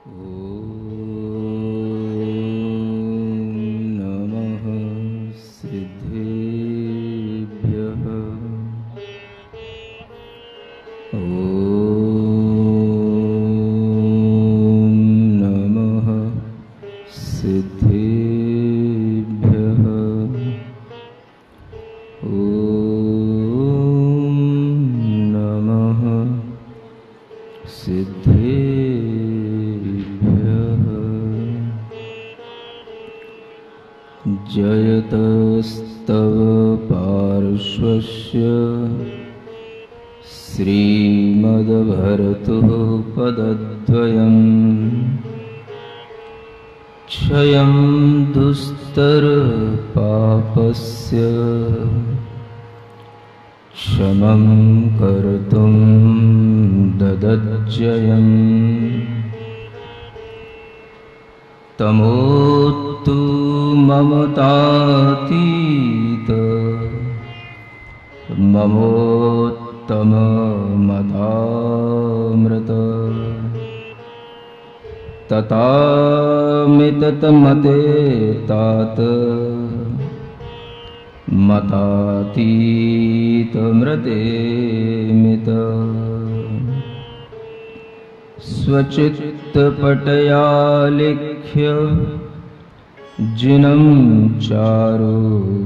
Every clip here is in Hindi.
नमः सिद्धेभ्यः। नमः सिद्धेभ्यः। नमः सिद्धेभ्यः। जयतस्तव पार्श्वस्य श्रीमद्भर्तुः पदद्वयम् क्षयं दुस्तरपापस्य क्षमं कर्तुं ददज्जयम् तमोतु ममतातीत ममोत्तममदामृत ततामिततमते तात मतातीतमृतेमित स्वचित्तपटयालिख्य जिनं चारु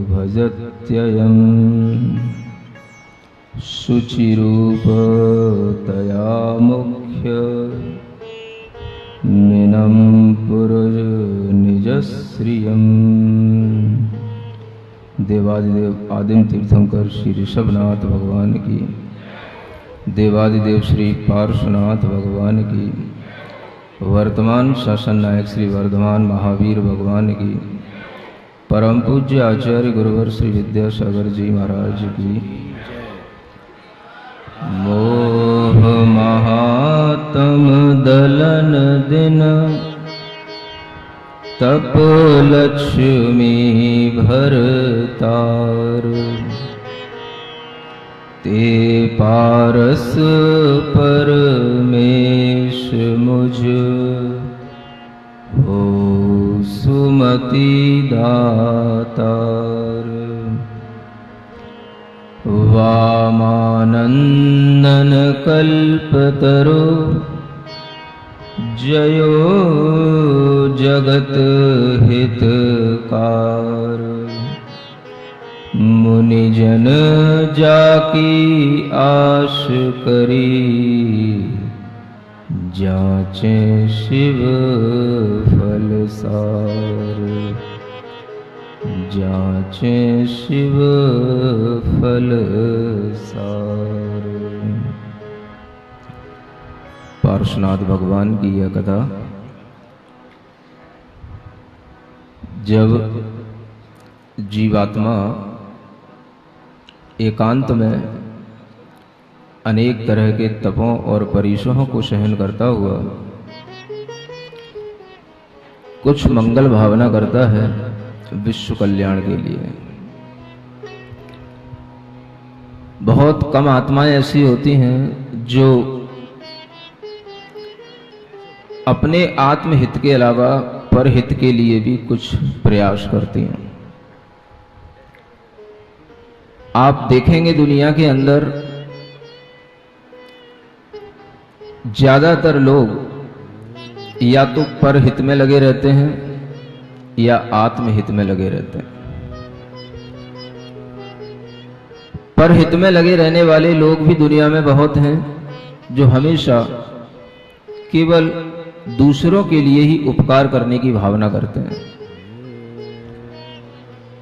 भजत्ययम् शुचिरूपतया मुख्य मिनं पुरुष निजश्रियम्। देवादिदेव आदिम तीर्थंकर श्री ऋषभनाथ भगवान की, देवादिदेव श्री पार्श्वनाथ भगवान की, वर्तमान शासन नायक श्री वर्धमान महावीर भगवान की, परम पूज्य आचार्य गुरुवर श्री विद्यासागर जी महाराज की। मोह महात्म दलन दिन तप लक्ष्मी भरतार ते पारस परमेश मुझ हो सुमति दातार। वामानंदन कल्पतरो जयो जगत हितकार। मुनिजन जाकी आश करी जाचे शिव फलसार। जाचे शिव फलसार। पार्श्वनाथ भगवान की यह कथा जब जीवात्मा एकांत में अनेक तरह के तपों और परीक्षाओं को सहन करता हुआ कुछ मंगल भावना करता है विश्व कल्याण के लिए। बहुत कम आत्माएं ऐसी होती हैं जो अपने आत्महित के अलावा परहित के लिए भी कुछ प्रयास करती हैं। आप देखेंगे दुनिया के अंदर ज्यादातर लोग या तो परहित में लगे रहते हैं या आत्महित में लगे रहते हैं। परहित में लगे रहने वाले लोग भी दुनिया में बहुत हैं जो हमेशा केवल दूसरों के लिए ही उपकार करने की भावना करते हैं।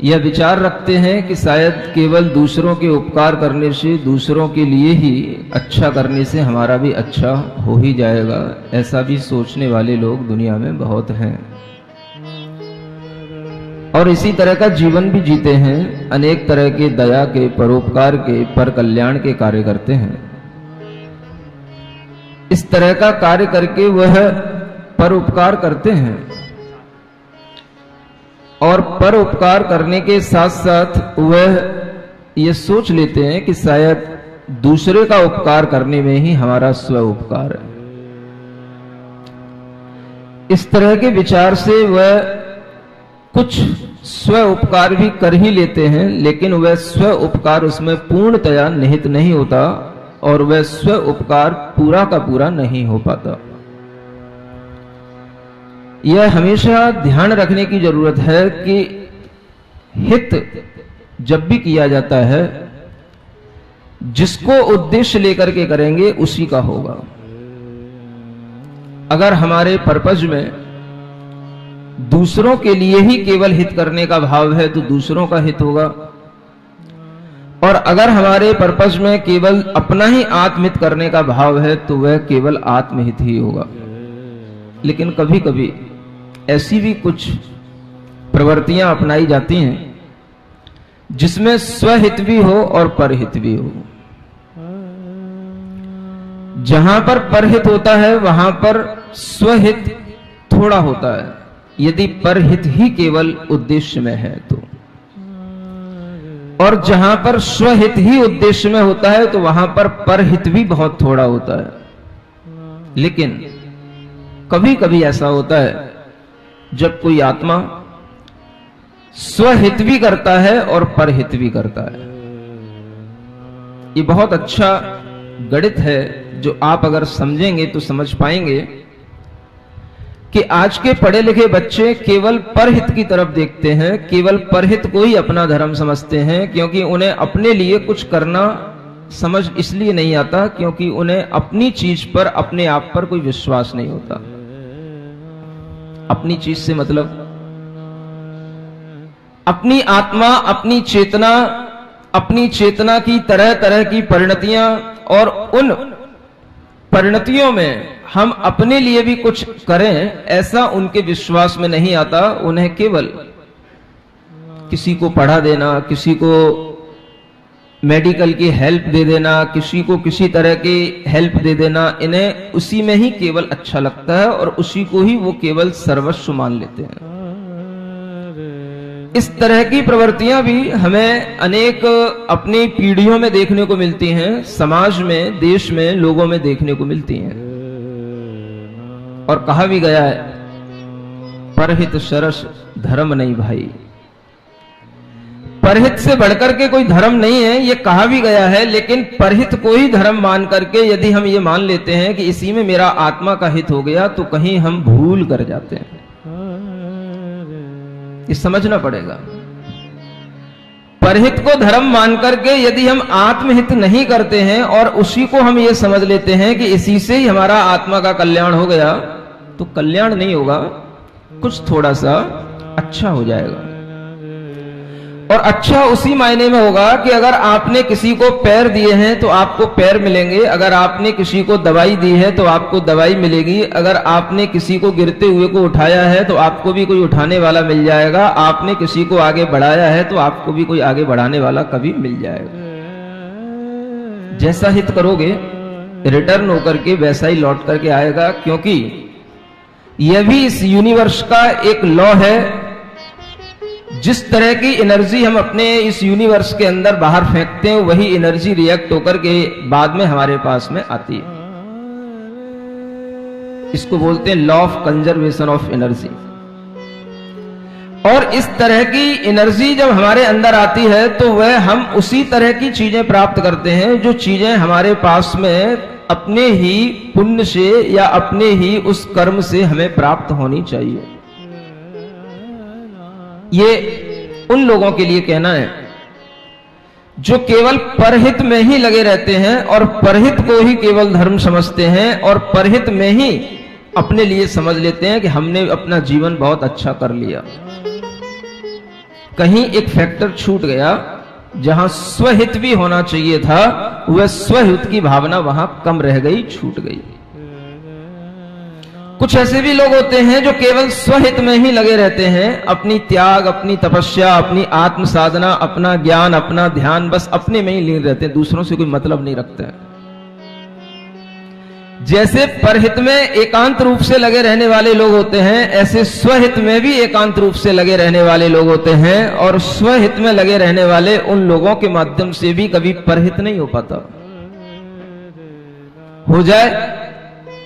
यह विचार रखते हैं कि शायद केवल दूसरों के उपकार करने से, दूसरों के लिए ही अच्छा करने से हमारा भी अच्छा हो ही जाएगा। ऐसा भी सोचने वाले लोग दुनिया में बहुत हैं और इसी तरह का जीवन भी जीते हैं। अनेक तरह के दया के, परोपकार के, पर कल्याण के कार्य करते हैं। इस तरह का कार्य करके वह परोपकार करते हैं और परोपकार करने के साथ साथ वह ये सोच लेते हैं कि शायद दूसरे का उपकार करने में ही हमारा स्व उपकार है। इस तरह के विचार से वह कुछ स्व उपकार भी कर ही लेते हैं, लेकिन वह स्व उपकार उसमें पूर्णतया निहित नहीं होता और वह स्व उपकार पूरा का पूरा नहीं हो पाता। यह हमेशा ध्यान रखने की जरूरत है कि हित जब भी किया जाता है, जिसको उद्देश्य लेकर के करेंगे उसी का होगा। अगर हमारे पर्पज में दूसरों के लिए ही केवल हित करने का भाव है तो दूसरों का हित होगा, और अगर हमारे पर्पज में केवल अपना ही आत्महित करने का भाव है तो वह केवल आत्महित ही होगा। लेकिन कभी कभी ऐसी भी कुछ प्रवृत्तियां अपनाई जाती हैं जिसमें स्वहित भी हो और परहित भी हो। जहां पर परहित होता है वहां पर स्वहित थोड़ा होता है, यदि परहित ही केवल उद्देश्य में है तो। और जहां पर स्वहित ही उद्देश्य में होता है तो वहां पर परहित भी बहुत थोड़ा होता है। लेकिन कभी कभी ऐसा होता है जब कोई आत्मा स्वहित भी करता है और परहित भी करता है। ये बहुत अच्छा गणित है जो आप अगर समझेंगे तो समझ पाएंगे कि आज के पढ़े लिखे बच्चे केवल परहित की तरफ देखते हैं, केवल परहित को ही अपना धर्म समझते हैं, क्योंकि उन्हें अपने लिए कुछ करना समझ इसलिए नहीं आता क्योंकि उन्हें अपनी चीज पर, अपने आप पर कोई विश्वास नहीं होता। अपनी चीज से मतलब अपनी आत्मा, अपनी चेतना की तरह तरह की परिणतियां, और उन परिणतियों में हम अपने लिए भी कुछ करें ऐसा उनके विश्वास में नहीं आता। उन्हें केवल किसी को पढ़ा देना, किसी को मेडिकल की हेल्प दे देना, किसी को किसी तरह की हेल्प दे देना, इन्हें उसी में ही केवल अच्छा लगता है और उसी को ही वो केवल सर्वस्व मान लेते हैं। इस तरह की प्रवृत्तियां भी हमें अनेक अपनी पीढ़ियों में देखने को मिलती हैं, समाज में, देश में, लोगों में देखने को मिलती हैं। और कहा भी गया है, परहित सरस धर्म नहीं भाई। परहित से बढ़कर के कोई धर्म नहीं है, ये कहा भी गया है। लेकिन परहित को ही धर्म मान करके यदि हम ये मान लेते हैं कि इसी में मेरा आत्मा का हित हो गया, तो कहीं हम भूल कर जाते हैं। ये समझना पड़ेगा। परहित को धर्म मान करके यदि हम आत्महित नहीं करते हैं और उसी को हम ये समझ लेते हैं कि इसी से ही हमारा आत्मा का कल्याण हो गया, तो कल्याण नहीं होगा, कुछ थोड़ा सा अच्छा हो जाएगा। और अच्छा उसी मायने में होगा कि अगर आपने किसी को पैर दिए हैं तो आपको पैर मिलेंगे, अगर आपने किसी को दवाई दी है तो आपको दवाई मिलेगी, अगर आपने किसी को गिरते हुए को उठाया है तो आपको भी कोई उठाने वाला मिल जाएगा, आपने किसी को आगे बढ़ाया है तो आपको भी कोई आगे बढ़ाने वाला कभी मिल जाएगा। जैसा हित करोगे रिटर्न होकर के वैसा ही लौट करके आएगा, क्योंकि यह भी इस यूनिवर्स का एक लॉ है। जिस तरह की एनर्जी हम अपने इस यूनिवर्स के अंदर बाहर फेंकते हैं, वही एनर्जी रिएक्ट होकर के बाद में हमारे पास में आती है। इसको बोलते हैं law of conservation of energy. और इस तरह की एनर्जी जब हमारे अंदर आती है तो वह हम उसी तरह की चीजें प्राप्त करते हैं जो चीजें हमारे पास में अपने ही पुण्य से या अपने ही उस कर्म से हमें प्राप्त होनी चाहिए। ये उन लोगों के लिए कहना है जो केवल परहित में ही लगे रहते हैं और परहित को ही केवल धर्म समझते हैं और परहित में ही अपने लिए समझ लेते हैं कि हमने अपना जीवन बहुत अच्छा कर लिया। कहीं एक फैक्टर छूट गया, जहां स्वहित भी होना चाहिए था, वह स्वहित की भावना वहां कम रह गई, छूट गई। कुछ ऐसे भी लोग होते हैं जो केवल स्वहित में ही लगे रहते हैं, अपनी त्याग, अपनी तपस्या, अपनी आत्म साधना, अपना ज्ञान, अपना ध्यान बस अपने में ही लीन रहते हैं, दूसरों से कोई मतलब नहीं रखते हैं। जैसे परहित में एकांत रूप से लगे रहने वाले लोग होते हैं, ऐसे स्वहित में भी एकांत रूप से लगे रहने वाले लोग होते हैं। और स्वहित में लगे रहने वाले उन लोगों के माध्यम से भी कभी परहित नहीं हो पाता। हो जाए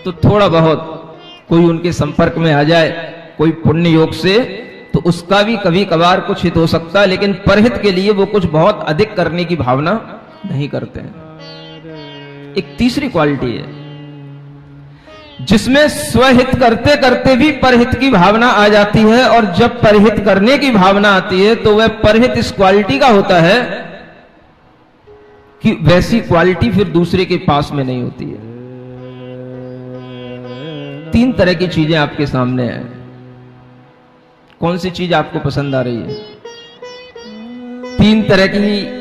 तो थोड़ा बहुत कोई उनके संपर्क में आ जाए कोई पुण्य योग से, तो उसका भी कभी कभार कुछ हित हो सकता है, लेकिन परहित के लिए वो कुछ बहुत अधिक करने की भावना नहीं करते हैं। एक तीसरी क्वालिटी है जिसमें स्वहित करते करते भी परहित की भावना आ जाती है, और जब परहित करने की भावना आती है तो वह परहित इस क्वालिटी का होता है कि वैसी क्वालिटी फिर दूसरे के पास में नहीं होती है। 3 तरह की चीजें आपके सामने हैं, कौन सी चीज आपको पसंद आ रही है? 3 तरह की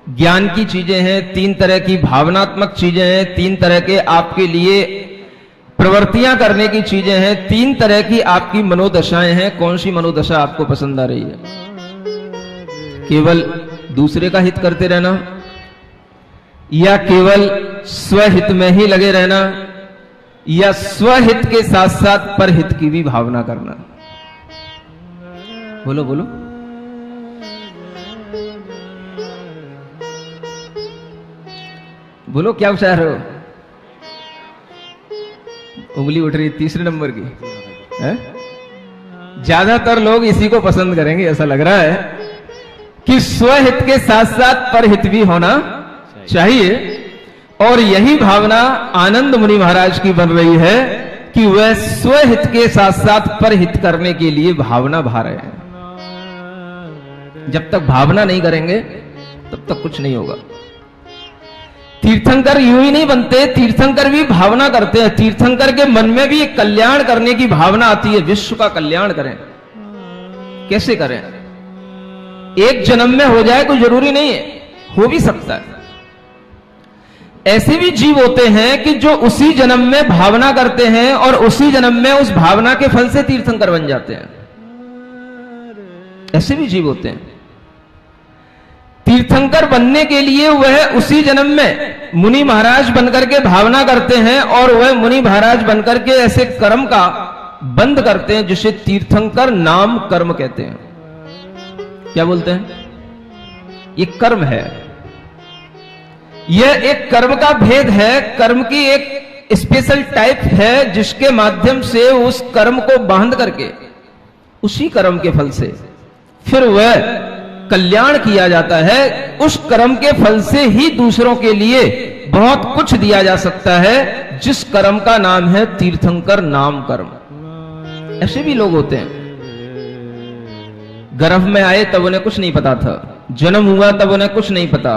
ज्ञान की चीजें हैं, 3 तरह की भावनात्मक चीजें हैं, 3 तरह के आपके लिए प्रवृत्तियां करने की चीजें हैं, 3 तरह की आपकी मनोदशाएं हैं। कौन सी मनोदशा आपको पसंद आ रही है? केवल दूसरे का हित करते रहना, या केवल स्वहित में ही लगे रहना, या स्वहित के साथ साथ परहित की भी भावना करना? बोलो बोलो। बोलो क्या विचार हो? उंगली उठ रही तीसरे नंबर की है? ज्यादातर लोग इसी को पसंद करेंगे, ऐसा लग रहा है कि स्वहित के साथ साथ परहित भी होना चाहिए। और यही भावना आनंद मुनि महाराज की बन रही है कि वह स्वहित के साथ साथ परहित करने के लिए भावना भा रहे हैं। जब तक भावना नहीं करेंगे तब तक कुछ नहीं होगा। तीर्थंकर यूं ही नहीं बनते, तीर्थंकर भी भावना करते हैं। तीर्थंकर के मन में भी एक कल्याण करने की भावना आती है, विश्व का कल्याण करें। कैसे करें? एक जन्म में हो जाए कोई जरूरी नहीं है, हो भी सकता है। ऐसे भी जीव होते हैं कि जो उसी जन्म में भावना करते हैं और उसी जन्म में उस भावना के फल से तीर्थंकर बन जाते हैं। ऐसे भी जीव होते हैं। तीर्थंकर बनने के लिए वह उसी जन्म में मुनि महाराज बनकर के भावना करते हैं, और वह मुनि महाराज बनकर के ऐसे कर्म का बंद करते हैं जिसे तीर्थंकर नाम कर्म कहते हैं। क्या बोलते हैं? ये कर्म है, यह एक कर्म का भेद है। कर्म की एक स्पेशल टाइप है जिसके माध्यम से उस कर्म को बांध करके उसी कर्म के फल से फिर वह कल्याण किया जाता है। उस कर्म के फल से ही दूसरों के लिए बहुत कुछ दिया जा सकता है, जिस कर्म का नाम है तीर्थंकर नाम कर्म। ऐसे भी लोग होते हैं, गर्भ में आए तब उन्हें कुछ नहीं पता था, जन्म हुआ तब उन्हें कुछ नहीं पता,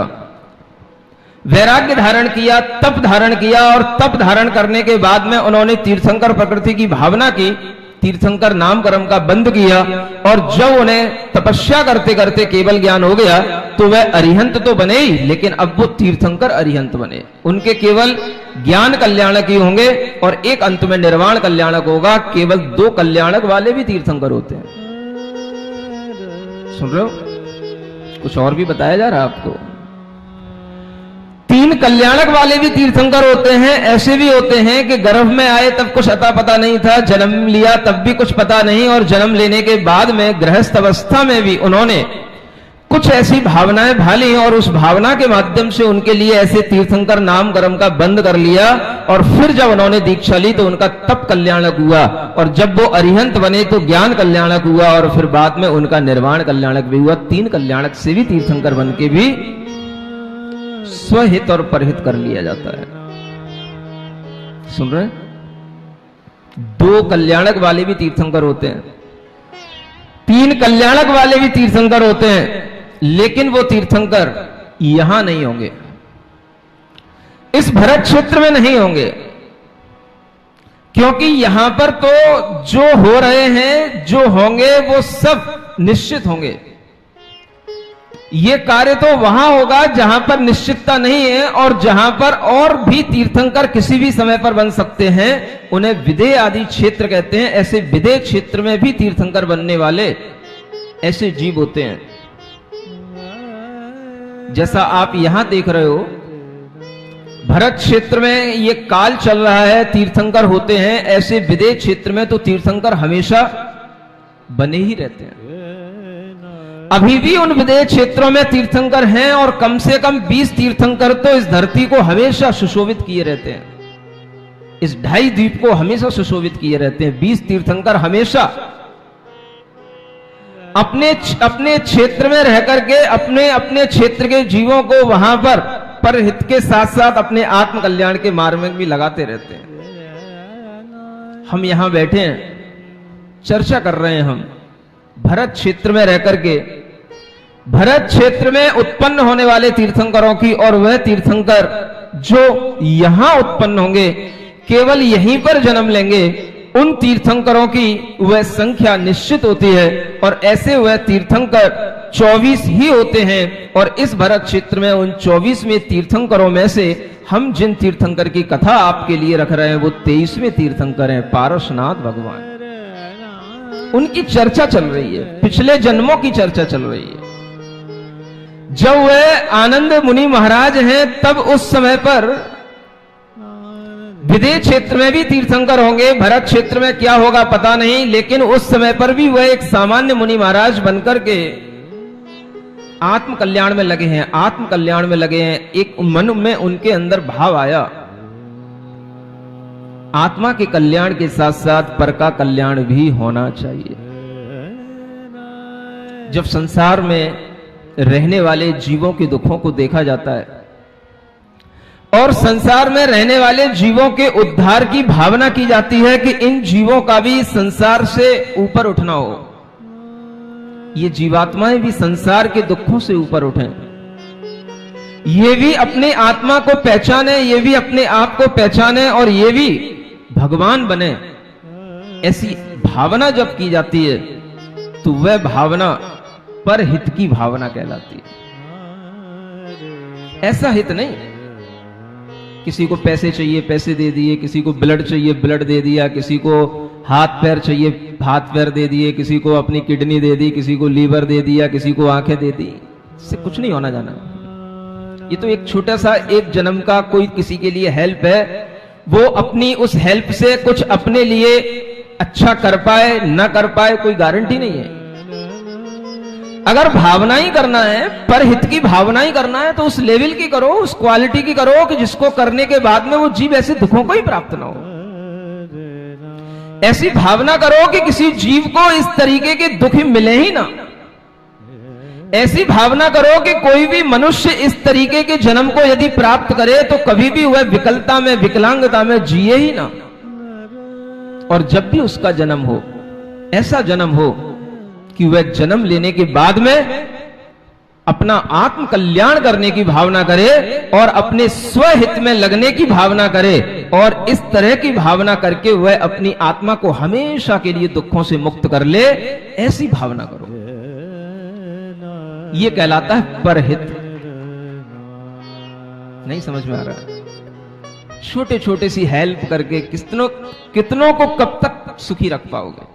वैराग्य धारण किया, तप धारण किया, और तप धारण करने के बाद में उन्होंने तीर्थंकर प्रकृति की भावना की, तीर्थंकर नाम कर्म का बंद किया, और जब उन्हें तपस्या करते करते केवल ज्ञान हो गया तो वह अरिहंत तो बने ही, लेकिन अब वो तीर्थंकर अरिहंत बने। उनके केवल ज्ञान कल्याणक ही होंगे और एक अंत में निर्वाण कल्याणक होगा। केवल 2 कल्याणक वाले भी तीर्थंकर होते हैं। सुन रहे हो? कुछ और भी बताया जा रहा है आपको। 3 कल्याणक वाले भी तीर्थंकर होते हैं। ऐसे भी होते हैं कि गर्भ में आए तब कुछ अता पता नहीं था, जन्म लिया तब भी कुछ पता नहीं, और जन्म लेने के बाद में गृहस्थ अवस्था में भी उन्होंने कुछ ऐसी भावनाएं भाली, और उस भावना के माध्यम से उनके लिए ऐसे तीर्थंकर नाम कर्म का बंद कर लिया, और फिर जब उन्होंने दीक्षा ली तो उनका तप कल्याणक हुआ, और जब वो अरिहंत बने तो ज्ञान कल्याणक हुआ, और फिर बाद में उनका निर्वाण कल्याणक भी हुआ। 3 कल्याणक से भी तीर्थंकर बन के भी स्वहित और परहित कर लिया जाता है। सुन रहे? 2 कल्याणक वाले भी तीर्थंकर होते हैं, 3 कल्याणक वाले भी तीर्थंकर होते हैं, लेकिन वो तीर्थंकर यहां नहीं होंगे, इस भरत क्षेत्र में नहीं होंगे, क्योंकि यहां पर तो जो हो रहे हैं, जो होंगे, वो सब निश्चित होंगे। ये कार्य तो वहां होगा जहां पर निश्चितता नहीं है, और जहां पर और भी तीर्थंकर किसी भी समय पर बन सकते हैं, उन्हें विदेह आदि क्षेत्र कहते हैं। ऐसे विदेह क्षेत्र में भी तीर्थंकर बनने वाले ऐसे जीव होते हैं। जैसा आप यहां देख रहे हो, भरत क्षेत्र में ये काल चल रहा है, तीर्थंकर होते हैं। ऐसे विदेह क्षेत्र में तो तीर्थंकर हमेशा बने ही रहते हैं। अभी भी उन विदेह क्षेत्रों में तीर्थंकर हैं, और कम से कम 20 तीर्थंकर तो इस धरती को हमेशा सुशोभित किए रहते हैं। इस 2.5 द्वीप को हमेशा सुशोभित किए रहते हैं। 20 तीर्थंकर हमेशा अपने क्षेत्र में रह करके अपने क्षेत्र के जीवों को वहां पर हित के साथ साथ अपने आत्म कल्याण के मार्ग में भी लगाते रहते हैं। हम यहां बैठे हैं, चर्चा कर रहे हैं हम भरत क्षेत्र में रह करके, भरत क्षेत्र में उत्पन्न होने वाले तीर्थंकरों की, और वह तीर्थंकर जो यहां उत्पन्न होंगे, केवल यहीं पर जन्म लेंगे, उन तीर्थंकरों की वह संख्या निश्चित होती है। और ऐसे वह तीर्थंकर 24 ही होते हैं। और इस भरत क्षेत्र में उन 24वें तीर्थंकरों में से हम जिन तीर्थंकर की कथा आपके लिए रख रहे हैं वो 23वें तीर्थंकर हैं, पारसनाथ भगवान। उनकी चर्चा चल रही है, पिछले जन्मों की चर्चा चल रही है। जब वह आनंद मुनि महाराज हैं तब उस समय पर विदेह क्षेत्र में भी तीर्थंकर होंगे, भरत क्षेत्र में क्या होगा पता नहीं, लेकिन उस समय पर भी वह एक सामान्य मुनि महाराज बनकर के आत्म कल्याण में लगे हैं, आत्म कल्याण में लगे हैं। एक मन में उनके अंदर भाव आया, आत्मा के कल्याण के साथ साथ पर का कल्याण भी होना चाहिए। जब संसार में रहने वाले जीवों के दुखों को देखा जाता है और संसार में रहने वाले जीवों के उद्धार की भावना की जाती है कि इन जीवों का भी संसार से ऊपर उठना हो, ये जीवात्माएं भी संसार के दुखों से ऊपर उठें, ये भी अपने आत्मा को पहचाने, ये भी अपने आप को पहचाने और ये भी भगवान बने, ऐसी भावना जब की जाती है तो वह भावना पर हित की भावना कहलाती है। ऐसा हित नहीं किसी को पैसे चाहिए पैसे दे दिए, किसी को ब्लड चाहिए ब्लड दे दिया, किसी को हाथ पैर चाहिए हाथ पैर दे दिए, किसी को अपनी किडनी दे दी, किसी को लीवर दे दिया, किसी को आंखें दे दी। इससे कुछ नहीं होना जाना। ये तो एक छोटा सा एक जन्म का कोई किसी के लिए हेल्प है, वो अपनी उस हेल्प से कुछ अपने लिए अच्छा कर पाए ना कर पाए कोई गारंटी नहीं है। अगर भावना ही करना है, पर हित की भावना ही करना है, तो उस लेवल की करो, उस क्वालिटी की करो कि जिसको करने के बाद में वो जीव ऐसे दुखों को ही प्राप्त ना हो। ऐसी भावना करो कि किसी जीव को इस तरीके के दुख मिले ही ना। ऐसी भावना करो कि कोई भी मनुष्य इस तरीके के जन्म को यदि प्राप्त करे तो कभी भी वह विकलता में विकलांगता में जिए ही ना। और जब भी उसका जन्म हो, ऐसा जन्म हो कि वह जन्म लेने के बाद में अपना आत्म कल्याण करने की भावना करे और अपने स्वहित में लगने की भावना करे, और इस तरह की भावना करके वह अपनी आत्मा को हमेशा के लिए दुखों से मुक्त कर ले, ऐसी भावना करो। यह कहलाता है परहित। नहीं समझ में आ रहा? छोटे छोटे सी हेल्प करके कितनों को कब तक सुखी रख पाओगे?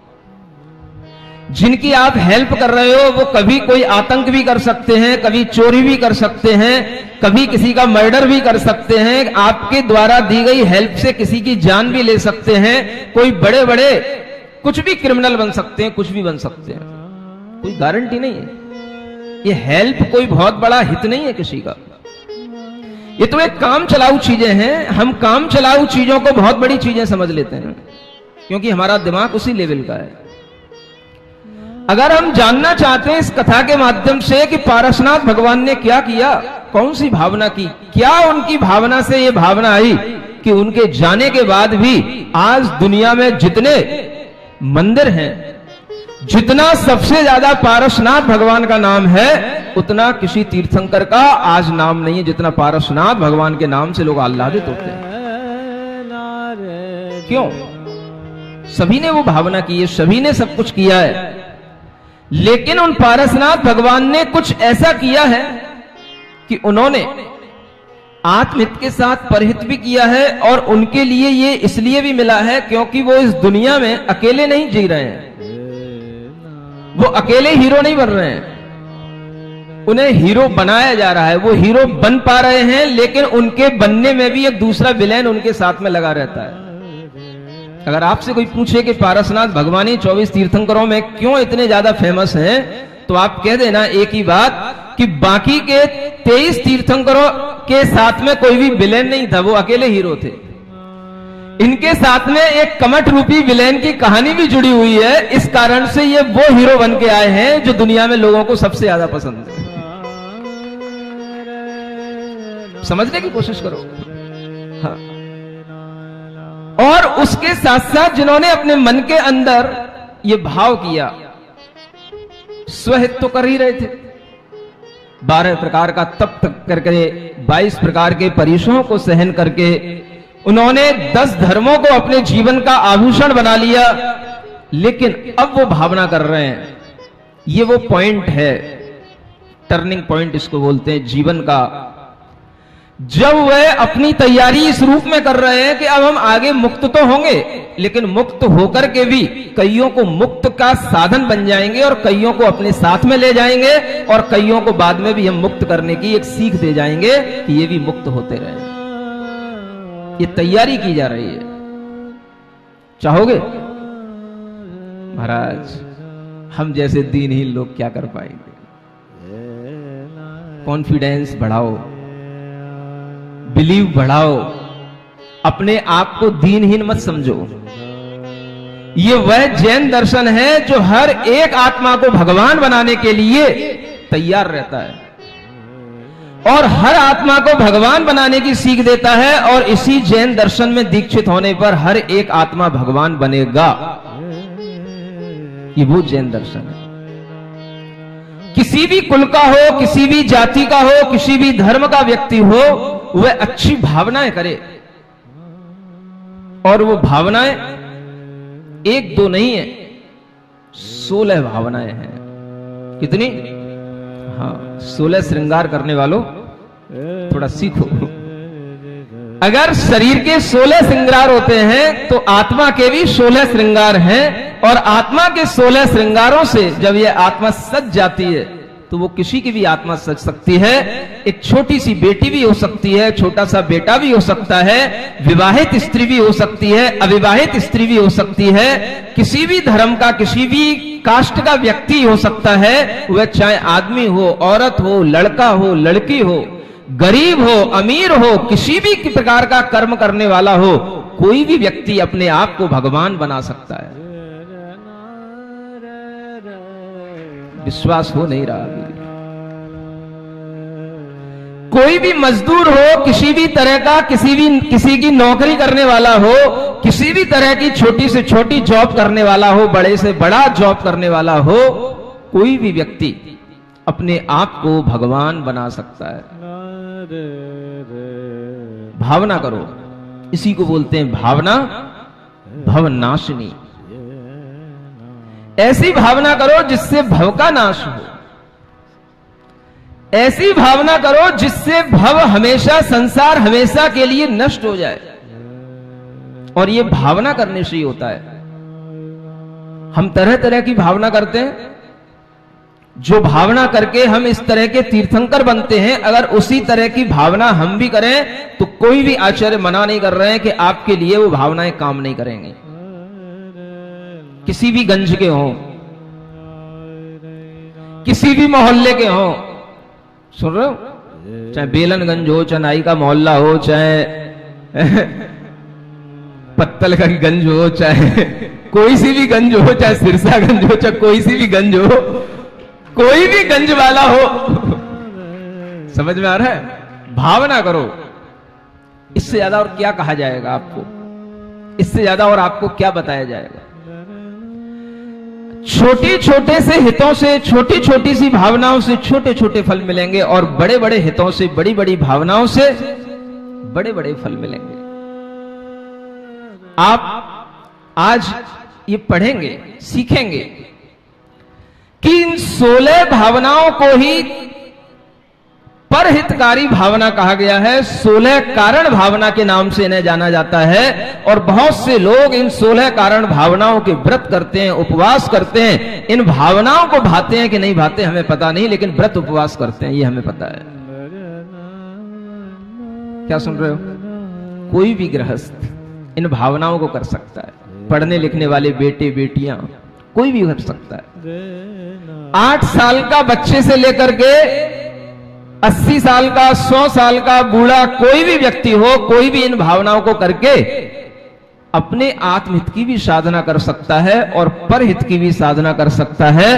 जिनकी आप हेल्प कर रहे हो वो कभी कोई आतंक भी कर सकते हैं, कभी चोरी भी कर सकते हैं, कभी किसी का मर्डर भी कर सकते हैं, आपके द्वारा दी गई हेल्प से किसी की जान भी ले सकते हैं, कोई बड़े बड़े कुछ भी क्रिमिनल बन सकते हैं, कुछ भी बन सकते हैं, कोई गारंटी नहीं है। ये हेल्प कोई बहुत बड़ा हित नहीं है किसी का। ये तो एक काम चलाऊ चीजें हैं। हम काम चलाऊ चीजों को बहुत बड़ी चीजें समझ लेते हैं क्योंकि हमारा दिमाग उसी लेवल का है। अगर हम जानना चाहते हैं इस कथा के माध्यम से कि पारसनाथ भगवान ने क्या किया, कौन सी भावना की, क्या उनकी भावना से ये भावना आई कि उनके जाने के बाद भी आज दुनिया में जितने मंदिर हैं, जितना सबसे ज्यादा पारसनाथ भगवान का नाम है, उतना किसी तीर्थंकर का आज नाम नहीं है जितना पारसनाथ भगवान के नाम से लोग आह्लादित होते हैं। क्यों? सभी ने वो भावना की है, सभी ने सब कुछ किया है, लेकिन उन पारसनाथ भगवान ने कुछ ऐसा किया है कि उन्होंने आत्महित के साथ परहित भी किया है, और उनके लिए ये इसलिए भी मिला है क्योंकि वो इस दुनिया में अकेले नहीं जी रहे हैं, वो अकेले हीरो नहीं बन रहे हैं, उन्हें हीरो बनाया जा रहा है। वो हीरो बन पा रहे हैं, लेकिन उनके बनने में भी एक दूसरा विलेन उनके साथ में लगा रहता है। अगर आपसे कोई पूछे कि पारसनाथ भगवान ही 24 तीर्थंकरों में क्यों इतने ज्यादा फेमस हैं, तो आप कह देना एक ही बात कि बाकी के 23 तीर्थंकरों के साथ में कोई भी विलेन नहीं था, वो अकेले हीरो थे। इनके साथ में एक कमट रूपी विलेन की कहानी भी जुड़ी हुई है। इस कारण से ये वो हीरो बन के आए हैं जो दुनिया में लोगों को सबसे ज्यादा पसंद है। समझने की कोशिश करो। हाँ। और उसके साथ साथ जिन्होंने अपने मन के अंदर ये भाव किया, स्वहित तो कर ही रहे थे, 12 प्रकार का तप करके 22 प्रकार के परीक्षाओं को सहन करके उन्होंने 10 धर्मों को अपने जीवन का आभूषण बना लिया। लेकिन अब वो भावना कर रहे हैं, ये वो पॉइंट है, टर्निंग पॉइंट इसको बोलते हैं जीवन का, जब वह अपनी तैयारी इस रूप में कर रहे हैं कि अब हम आगे मुक्त तो होंगे, लेकिन मुक्त होकर के भी कईयों को मुक्त का साधन बन जाएंगे और कईयों को अपने साथ में ले जाएंगे और कईयों को बाद में भी हम मुक्त करने की एक सीख दे जाएंगे कि ये भी मुक्त होते रहे। ये तैयारी की जा रही है। चाहोगे? महाराज, हम जैसे दीनहीन लोग क्या कर पाएंगे? कॉन्फिडेंस बढ़ाओ, बिलीव बढ़ाओ, अपने आप को दीनहीन मत समझो। ये वह जैन दर्शन है जो हर एक आत्मा को भगवान बनाने के लिए तैयार रहता है और हर आत्मा को भगवान बनाने की सीख देता है। और इसी जैन दर्शन में दीक्षित होने पर हर एक आत्मा भगवान बनेगा। ये वो जैन दर्शन है। किसी भी कुल का हो, किसी भी जाति का हो, किसी भी धर्म का व्यक्ति हो, वह अच्छी भावनाएं करे। और वो भावनाएं 1-2 नहीं है, 16 भावनाएं हैं। कितनी? हाँ, 16 श्रृंगार करने वालों थोड़ा सीखो। अगर शरीर के 16 श्रृंगार होते हैं तो आत्मा के भी 16 श्रृंगार हैं। और आत्मा के 16 श्रृंगारों से जब यह आत्मा सज जाती है तो वो किसी की भी आत्मा सज सकती है। एक छोटी सी बेटी भी हो सकती है, छोटा सा बेटा भी हो सकता है, विवाहित स्त्री भी हो सकती है, अविवाहित स्त्री भी हो सकती है, किसी भी धर्म का, किसी भी कास्ट का व्यक्ति हो सकता है। वह चाहे आदमी हो, औरत हो, लड़का हो, लड़की हो, गरीब हो, अमीर हो, किसी भी प्रकार का कर्म करने वाला हो, कोई भी व्यक्ति अपने आप को भगवान बना सकता है। विश्वास हो नहीं रहा? कोई भी मजदूर हो, किसी भी तरह का, किसी की नौकरी करने वाला हो, किसी भी तरह की छोटी से छोटी जॉब करने वाला हो, बड़े से बड़ा जॉब करने वाला हो, कोई भी व्यक्ति अपने आप को भगवान बना सकता है। भावना करो, इसी को बोलते हैं भावना भवनाशिनी। ऐसी भावना करो जिससे भव का नाश हो। ऐसी भावना करो जिससे भव हमेशा, संसार हमेशा के लिए नष्ट हो जाए। और ये भावना करने से ही होता है। हम तरह तरह की भावना करते हैं, जो भावना करके हम इस तरह के तीर्थंकर बनते हैं। अगर उसी तरह की भावना हम भी करें तो कोई भी आचार्य मना नहीं कर रहे हैं कि आपके लिए वो भावनाएं काम नहीं करेंगी। किसी भी गंज के हों, किसी भी मोहल्ले के हों, सुन रहे हो? चाहे बेलनगंज हो, चाहे नाई का मोहल्ला हो, चाहे पत्तलगंज हो, चाहे कोई सी भी गंज हो, चाहे सिरसागंज हो, चाहे कोई सी भी गंज हो, कोई भी गंज वाला हो, समझ में आ रहा है? भावना करो। इससे ज्यादा और क्या कहा जाएगा आपको? इससे ज्यादा और आपको क्या बताया जाएगा? छोटे छोटे से हितों से, छोटी छोटी सी भावनाओं से छोटे छोटे फल मिलेंगे और बड़े बड़े हितों से, बड़ी बड़ी भावनाओं से बड़े बड़े फल मिलेंगे। आप आज ये पढ़ेंगे, सीखेंगे कि इन 16 भावनाओं को ही परहितकारी भावना कहा गया है। 16 कारण भावना के नाम से इन्हें जाना जाता है। और बहुत से लोग इन 16 कारण भावनाओं के व्रत करते हैं, उपवास करते हैं। इन भावनाओं को भाते हैं कि नहीं भाते हमें पता नहीं, लेकिन व्रत उपवास करते हैं, ये हमें पता है। क्या सुन रहे हो? कोई भी गृहस्थ इन भावनाओं को कर सकता है। पढ़ने लिखने वाले बेटे बेटियां, कोई भी कर सकता है। 8 साल का बच्चे से लेकर के 80 साल का, 100 साल का बूढ़ा, कोई भी व्यक्ति हो, कोई भी इन भावनाओं को करके अपने आत्महित की भी साधना कर सकता है और परहित की भी साधना कर सकता है,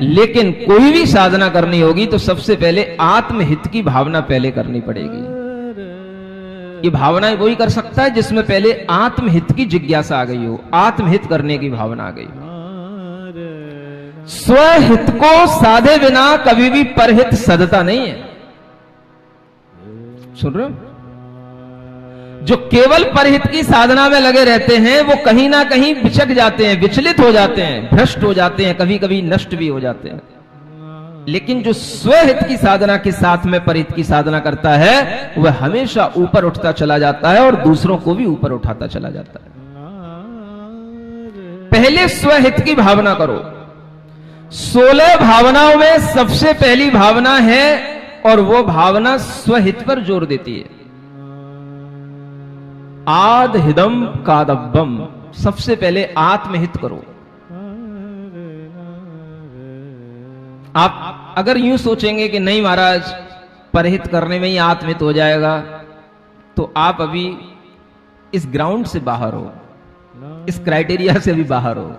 लेकिन कोई भी साधना करनी होगी तो सबसे पहले आत्महित की भावना पहले करनी पड़ेगी। ये भावनाएं वही कर सकता है जिसमें पहले आत्महित की जिज्ञासा आ गई हो, आत्महित करने की भावना आ गई हो। स्वहित को साधे बिना कभी भी परहित सदता नहीं है। सुन रहे हो? जो केवल परहित की साधना में लगे रहते हैं वो कहीं ना कहीं बिचक जाते हैं, विचलित हो जाते हैं, भ्रष्ट हो जाते हैं, कभी कभी नष्ट भी हो जाते हैं। लेकिन जो स्वहित की साधना के साथ में परहित की साधना करता है वह हमेशा ऊपर उठता चला जाता है और दूसरों को भी ऊपर उठाता चला जाता है। पहले स्वहित की भावना करो। 16 भावनाओं में सबसे पहली भावना है और वो भावना स्वहित पर जोर देती है। आद हिदम कादब्बम, सबसे पहले आत्महित करो। आप अगर यूं सोचेंगे कि नहीं महाराज परहित करने में ही आत्महित हो जाएगा, तो आप अभी इस ग्राउंड से बाहर हो, इस क्राइटेरिया से भी बाहर हो।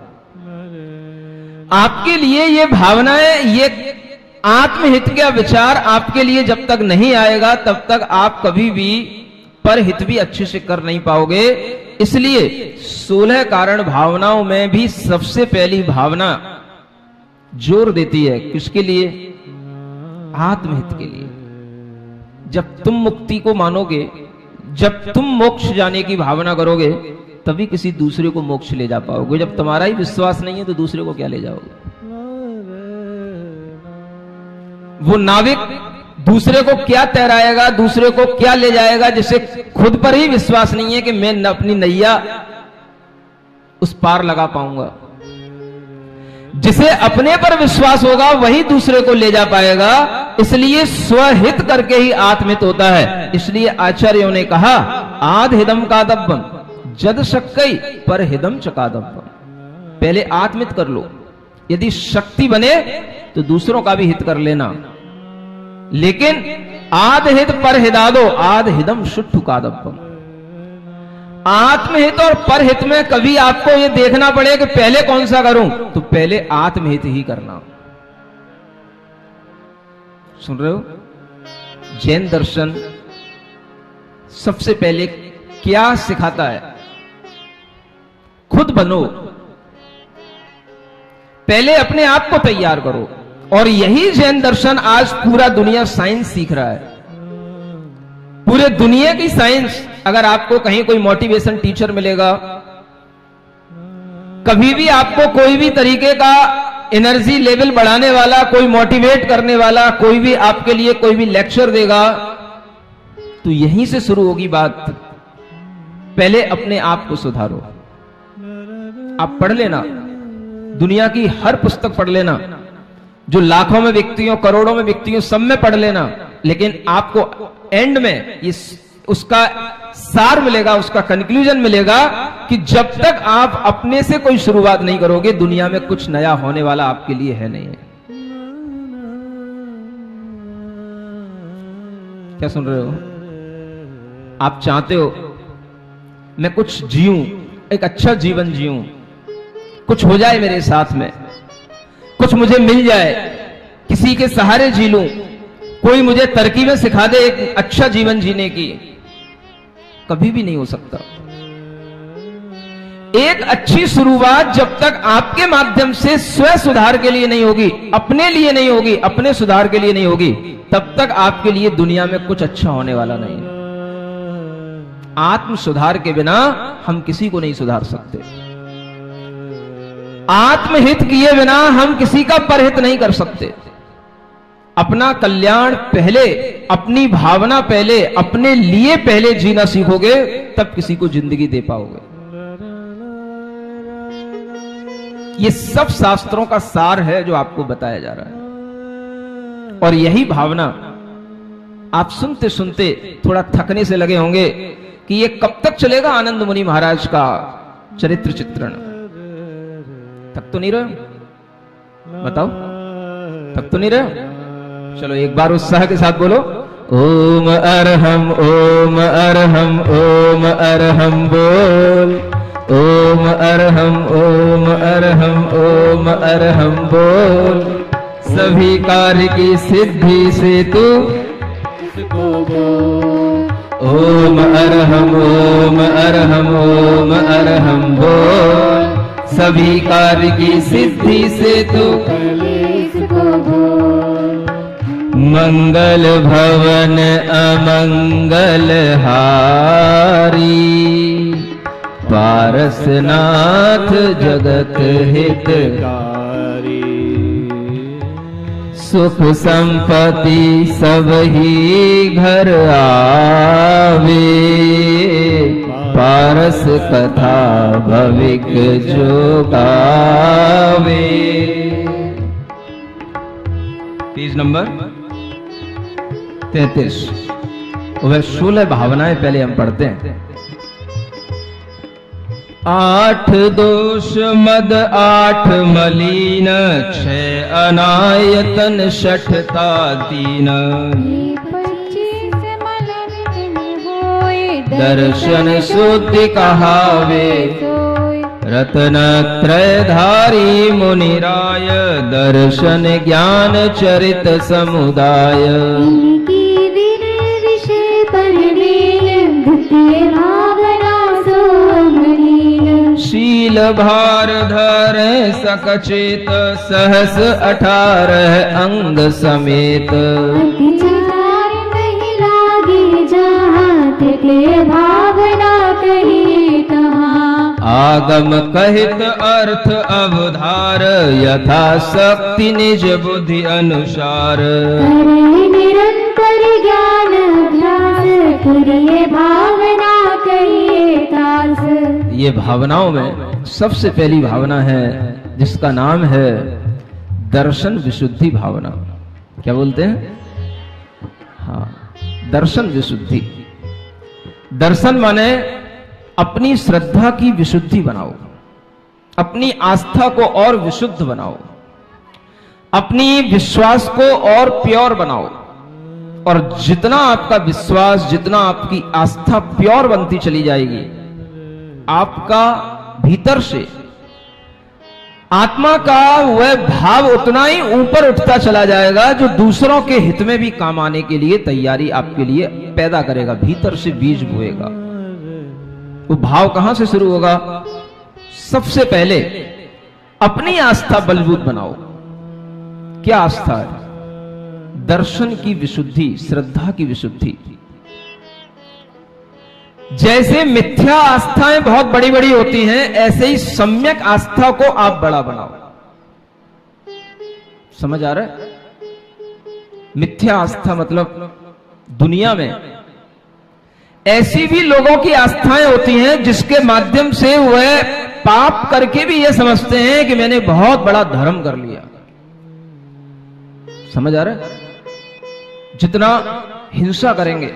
आपके लिए ये भावनाएं, ये आत्महित का विचार आपके लिए जब तक नहीं आएगा तब तक आप कभी भी परहित भी अच्छे से कर नहीं पाओगे। इसलिए 16 कारण भावनाओं में भी सबसे पहली भावना जोर देती है किसके लिए? आत्महित के लिए। जब तुम मुक्ति को मानोगे, जब तुम मोक्ष जाने की भावना करोगे, तभी किसी दूसरे को मोक्ष ले जा पाओगे। जब तुम्हारा ही विश्वास नहीं है तो दूसरे को क्या ले जाओगे? वो नाविक दूसरे को क्या तैराएगा, दूसरे को क्या ले जाएगा, जिसे खुद पर ही विश्वास नहीं है कि मैं अपनी नैया उस पार लगा पाऊंगा। जिसे अपने पर विश्वास होगा वही दूसरे को ले जा पाएगा। इसलिए स्वहित करके ही आत्मित होता है। इसलिए आचार्यों ने कहा आद हिदम कादब्बम जद शक्कई पर हिदम चकादब्बम। पहले आत्मित कर लो, यदि शक्ति बने तो दूसरों का भी हित कर लेना, लेकिन आद हित पर हिदादो आद हिदम शुट्ठु कादब्बम। आत्महित और परहित में कभी आपको यह देखना पड़े कि पहले कौन सा करूं, तो पहले आत्महित ही करना। सुन रहे हो? जैन दर्शन सबसे पहले क्या सिखाता है? खुद बनो, पहले अपने आप को तैयार करो। और यही जैन दर्शन आज पूरा दुनिया साइंस सीख रहा है। पूरे दुनिया की साइंस, अगर आपको कहीं कोई मोटिवेशन टीचर मिलेगा, कभी भी आपको कोई भी तरीके का एनर्जी लेवल बढ़ाने वाला, कोई मोटिवेट करने वाला, कोई भी आपके लिए कोई भी लेक्चर देगा, तो यहीं से शुरू होगी बात। पहले अपने आप को सुधारो। आप पढ़ लेना, दुनिया की हर पुस्तक पढ़ लेना, जो लाखों में बिकती हो, करोड़ों में बिकती हो, सब में पढ़ लेना, लेकिन आपको एंड में ये उसका सार मिलेगा, उसका कंक्लूजन मिलेगा कि जब तक आप अपने से कोई शुरुआत नहीं करोगे, दुनिया में कुछ नया होने वाला आपके लिए है नहीं है। क्या सुन रहे हो? आप चाहते हो मैं कुछ जीऊं, एक अच्छा जीवन जीऊं, कुछ हो जाए मेरे साथ में, कुछ मुझे मिल जाए, किसी के सहारे जी लूं, कोई मुझे तरकीबें सिखा दे एक अच्छा जीवन जीने की। कभी भी नहीं हो सकता। एक अच्छी शुरुआत जब तक आपके माध्यम से स्व सुधार के लिए नहीं होगी, अपने लिए नहीं होगी, अपने सुधार के लिए नहीं होगी, तब तक आपके लिए दुनिया में कुछ अच्छा होने वाला नहीं है। आत्म सुधार के बिना हम किसी को नहीं सुधार सकते। आत्महित किए बिना हम किसी का परहित नहीं कर सकते। अपना कल्याण पहले, अपनी भावना पहले, अपने लिए पहले जीना सीखोगे, तब किसी को जिंदगी दे पाओगे। ये सब शास्त्रों का सार है जो आपको बताया जा रहा है। और यही भावना आप सुनते सुनते थोड़ा थकने से लगे होंगे कि ये कब तक चलेगा आनंद मुनि महाराज का चरित्र चित्रण। थक तो नहीं रहे? बताओ, थक तो नहीं रहे? चलो एक बार उत्साह के साथ बोलो, ओम अरहम बोल। ओम अरहम ओम अरहम ओम अरहम बोल, सभी कार्य की सिद्धि से तू ओम अरहम ओम अरहम ओम अरहम बोल, सभी कार्य की सिद्धि से तू मंगल भवन अमंगल हारी, पारसनाथ जगत हितकारी, सुख संपत्ति सब ही घर आवे, पारस कथा भविक जो गावे। Page number 33। वह 16 भावनाएं पहले हम पढ़ते हैं। 8 दोष मद 8 मलिन, 6 अनायतन 6ठता दीन, दर्शन शुद्धि कहावे, रत्नत्रयधारी मुनिराय, दर्शन ज्ञान चरित समुदाय, शील भार धर सकचेत, सहस 18 अंग समेत, भावना कही कहाँ, आगम कहित अर्थ अवधार, यथा शक्ति निज बुद्धि अनुसार, निरंतर ज्ञान अभ्यास, करिए भावना कहिए तास। ये भावनाओं में सबसे पहली भावना है जिसका नाम है दर्शन विशुद्धि भावना। क्या बोलते हैं? हाँ, दर्शन विशुद्धि। दर्शन माने अपनी श्रद्धा की विशुद्धि बनाओ, अपनी आस्था को और विशुद्ध बनाओ, अपनी विश्वास को और प्योर बनाओ। और जितना आपका विश्वास, जितना आपकी आस्था प्योर बनती चली जाएगी, आपका भीतर से आत्मा का वह भाव उतना ही ऊपर उठता चला जाएगा जो दूसरों के हित में भी काम आने के लिए तैयारी आपके लिए पैदा करेगा, भीतर से बीज बोएगा। वो भाव कहां से शुरू होगा? सबसे पहले अपनी आस्था बलबूत बनाओ। क्या आस्था है? दर्शन की विशुद्धि, श्रद्धा की विशुद्धि। जैसे मिथ्या आस्थाएं बहुत बड़ी बड़ी होती हैं, ऐसे ही सम्यक आस्था को आप बड़ा बनाओ। समझ आ रहा है? मिथ्या आस्था मतलब दुनिया में ऐसी भी लोगों की आस्थाएं होती हैं जिसके माध्यम से वह पाप करके भी यह समझते हैं कि मैंने बहुत बड़ा धर्म कर लिया। समझ आ रहा है? जितना हिंसा करेंगे,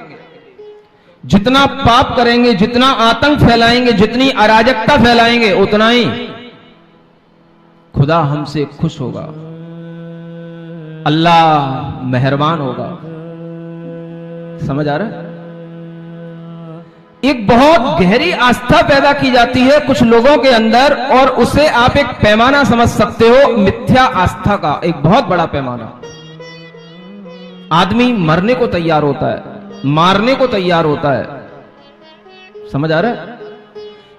जितना पाप करेंगे, जितना आतंक फैलाएंगे, जितनी अराजकता फैलाएंगे, उतना ही खुदा हमसे खुश होगा, अल्लाह मेहरबान होगा। समझ आ रहा है? एक बहुत गहरी आस्था पैदा की जाती है कुछ लोगों के अंदर, और उसे आप एक पैमाना समझ सकते हो मिथ्या आस्था का, एक बहुत बड़ा पैमाना। आदमी मरने को तैयार होता है, मारने को तैयार होता है। समझ आ रहा है?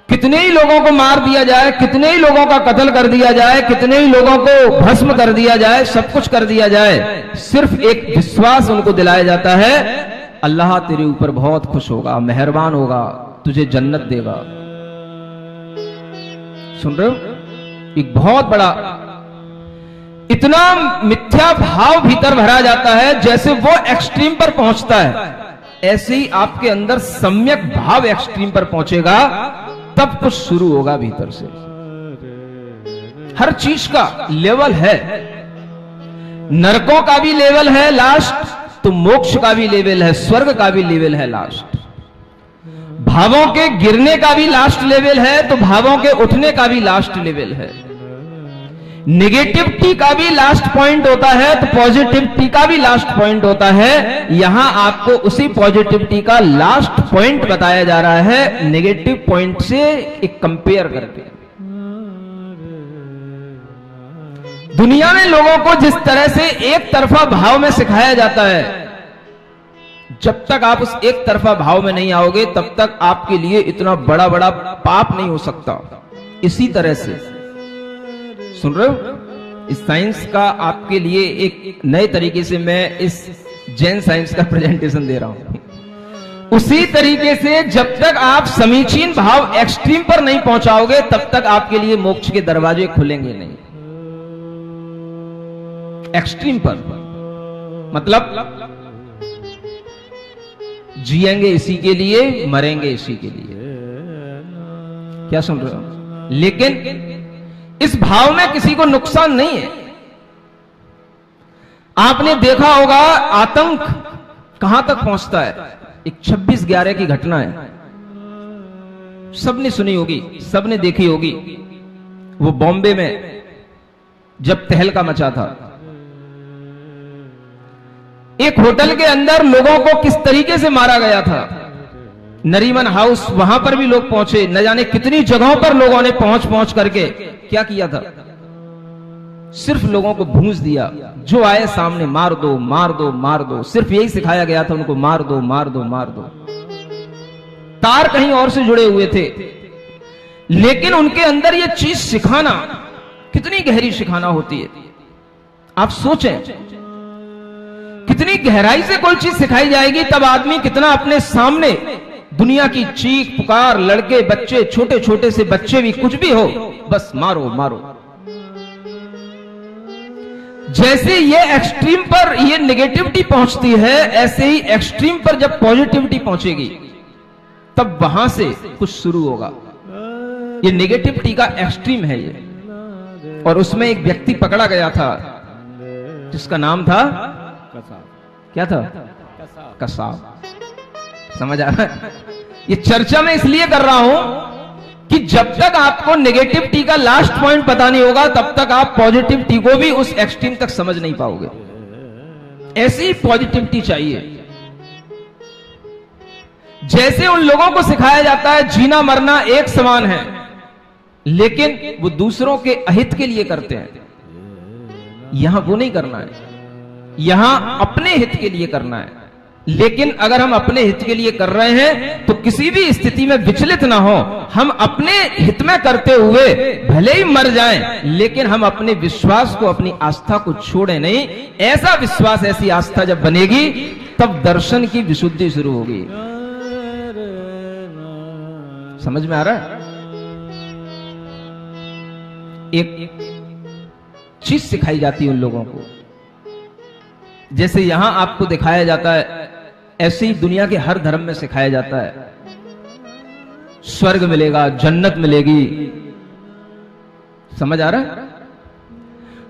कितने ही लोगों को मार दिया जाए, कितने ही लोगों का कत्ल कर दिया जाए, कितने ही लोगों को भस्म कर दिया जाए, सब कुछ कर दिया जाए, सिर्फ एक विश्वास उनको दिलाया जाता है, अल्लाह तेरे ऊपर बहुत खुश होगा, मेहरबान होगा, तुझे जन्नत देगा। सुन रहे हो? एक बहुत बड़ा, इतना मिथ्या भाव भीतर भरा जाता है, जैसे वो एक्सट्रीम पर पहुंचता है, ऐसे ही आपके अंदर सम्यक भाव एक्सट्रीम पर पहुंचेगा, तब कुछ शुरू होगा भीतर से। हर चीज का लेवल है, नरकों का भी लेवल है लास्ट, तो मोक्ष का भी लेवल है, स्वर्ग का भी लेवल है लास्ट। भावों के गिरने का भी लास्ट लेवल है, तो भावों के उठने का भी लास्ट लेवल है। नेगेटिविटी का भी लास्ट पॉइंट होता है तो पॉजिटिविटी का भी लास्ट पॉइंट होता है। यहां आपको उसी पॉजिटिविटी का लास्ट पॉइंट बताया जा रहा है नेगेटिव पॉइंट से एक कंपेयर करके। दुनिया में लोगों को जिस तरह से एक तरफा भाव में सिखाया जाता है, जब तक आप उस एक तरफा भाव में नहीं आओगे तब तक आपके लिए इतना बड़ा बड़ा पाप नहीं हो सकता। इसी तरह से सुन रहे हो, इस साइंस का आपके लिए एक नए तरीके से मैं इस जैन साइंस का प्रेजेंटेशन दे रहा हूं। उसी तरीके से जब तक आप समीचीन भाव एक्सट्रीम पर नहीं पहुंचाओगे तब तक आपके लिए मोक्ष के दरवाजे खुलेंगे नहीं। एक्सट्रीम पर मतलब जिएंगे इसी के लिए, मरेंगे इसी के लिए। क्या सुन रहे हो? लेकिन इस भाव में किसी को नुकसान नहीं है। आपने देखा होगा आतंक कहां तक पहुंचता है। एक 26/11 की घटना है, सबने सुनी होगी, सबने देखी होगी। वो बॉम्बे में जब तहलका मचा था, एक होटल के अंदर लोगों को किस तरीके से मारा गया था। नरीमन हाउस, वहां पर भी लोग पहुंचे, न जाने कितनी जगहों पर लोगों ने पहुंच करके क्या किया था, सिर्फ लोगों को भूंस दिया। जो आए सामने मार दो मार दो मार दो, सिर्फ यही सिखाया गया था उनको, मार दो मार दो मार दो। तार कहीं और से जुड़े हुए थे, लेकिन उनके अंदर यह चीज सिखाना कितनी गहरी सिखाना होती है। आप सोचें कितनी गहराई से कोई चीज सिखाई जाएगी, तब आदमी कितना अपने सामने दुनिया की चीख पुकार, लड़के बच्चे, छोटे छोटे से बच्चे भी, कुछ भी हो, बस मारो मारो। जैसे ये एक्सट्रीम पर ये नेगेटिविटी पहुंचती है, ऐसे ही एक्सट्रीम पर जब पॉजिटिविटी पहुंचेगी तब वहां से कुछ शुरू होगा। ये नेगेटिविटी का एक्सट्रीम है ये। और उसमें एक व्यक्ति पकड़ा गया था जिसका नाम था क्या था? कसाब। समझ आ रहा है? ये चर्चा मैं इसलिए कर रहा हूं कि जब तक आपको नेगेटिविटी का लास्ट पॉइंट पता नहीं होगा तब तक आप पॉजिटिविटी को भी उस एक्सट्रीम तक समझ नहीं पाओगे। ऐसी पॉजिटिविटी चाहिए। जैसे उन लोगों को सिखाया जाता है जीना मरना एक समान है, लेकिन वो दूसरों के अहित के लिए करते हैं। यहां वो नहीं करना है, यहां अपने हित के लिए करना है। लेकिन अगर हम अपने हित के लिए कर रहे हैं तो किसी भी स्थिति में विचलित ना हो। हम अपने हित में करते हुए भले ही मर जाएं, लेकिन हम अपने विश्वास को, अपनी आस्था को छोड़े नहीं। ऐसा विश्वास, ऐसी आस्था जब बनेगी तब दर्शन की विशुद्धि शुरू होगी। समझ में आ रहा है? एक चीज सिखाई जाती है उन लोगों को, जैसे यहां आपको दिखाया जाता है, ऐसे ही दुनिया के हर धर्म में सिखाया जाता है। स्वर्ग मिलेगा, जन्नत मिलेगी। समझ आ रहा है?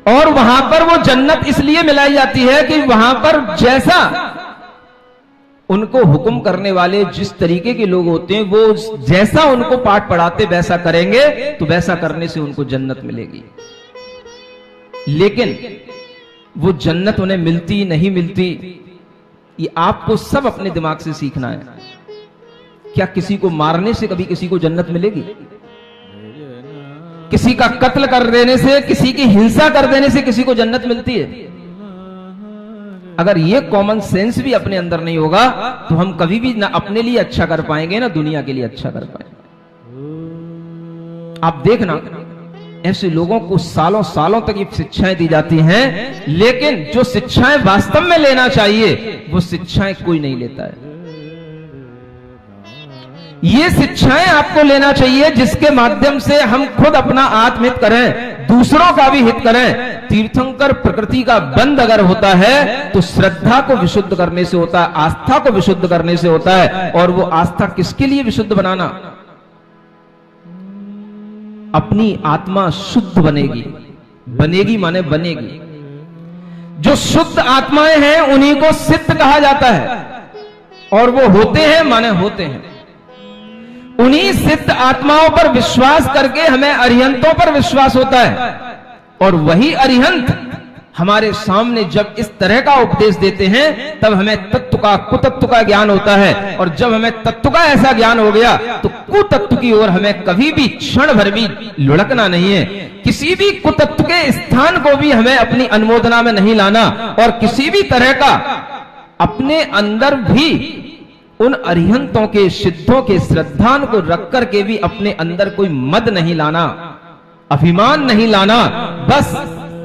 और वहां पर वो जन्नत इसलिए मिलाई जाती है कि वहां पर जैसा उनको हुक्म करने वाले जिस तरीके के लोग होते हैं, वो जैसा उनको पाठ पढ़ाते वैसा करेंगे तो वैसा करने से उनको जन्नत मिलेगी। लेकिन वो जन्नत उन्हें मिलती नहीं मिलती, ये आपको सब अपने दिमाग से सीखना है। क्या किसी को मारने से कभी किसी को जन्नत मिलेगी? किसी का कत्ल कर देने से, किसी की हिंसा कर देने से किसी को जन्नत मिलती है? अगर ये कॉमन सेंस भी अपने अंदर नहीं होगा तो हम कभी भी ना अपने लिए अच्छा कर पाएंगे ना दुनिया के लिए अच्छा कर पाएंगे। आप देखना, ऐसे लोगों को सालों सालों तक ये शिक्षाएं दी जाती हैं, लेकिन जो शिक्षाएं वास्तव में लेना चाहिए वो शिक्षाएं कोई नहीं लेता है। ये शिक्षाएं आपको लेना चाहिए जिसके माध्यम से हम खुद अपना आत्महित करें, दूसरों का भी हित करें। तीर्थंकर प्रकृति का बंद अगर होता है तो श्रद्धा को विशुद्ध करने से होता है, आस्था को विशुद्ध करने से होता है। और वो आस्था किसके लिए विशुद्ध बनाना? अपनी आत्मा शुद्ध बनेगी। बनेगी माने बनेगी। जो शुद्ध आत्माएं हैं उन्हीं को सिद्ध कहा जाता है, और वो होते हैं माने होते हैं। उन्हीं सिद्ध आत्माओं पर विश्वास करके हमें अरिहंतों पर विश्वास होता है, और वही अरिहंत हमारे सामने जब इस तरह का उपदेश देते हैं तब हमें तत्व का कुतत्व का ज्ञान होता है। और जब हमें तत्व का ऐसा ज्ञान हो गया तो कुतत्व की ओर हमें कभी भी क्षण भर भी लुढ़कना नहीं है। किसी भी कुतत्व के स्थान को भी हमें अपनी अनुमोदना में नहीं लाना और किसी भी तरह का अपने अंदर भी उन अरिहंतों के सिद्धों के श्रद्धान को रख करके भी अपने अंदर कोई मद नहीं लाना, अभिमान नहीं लाना, बस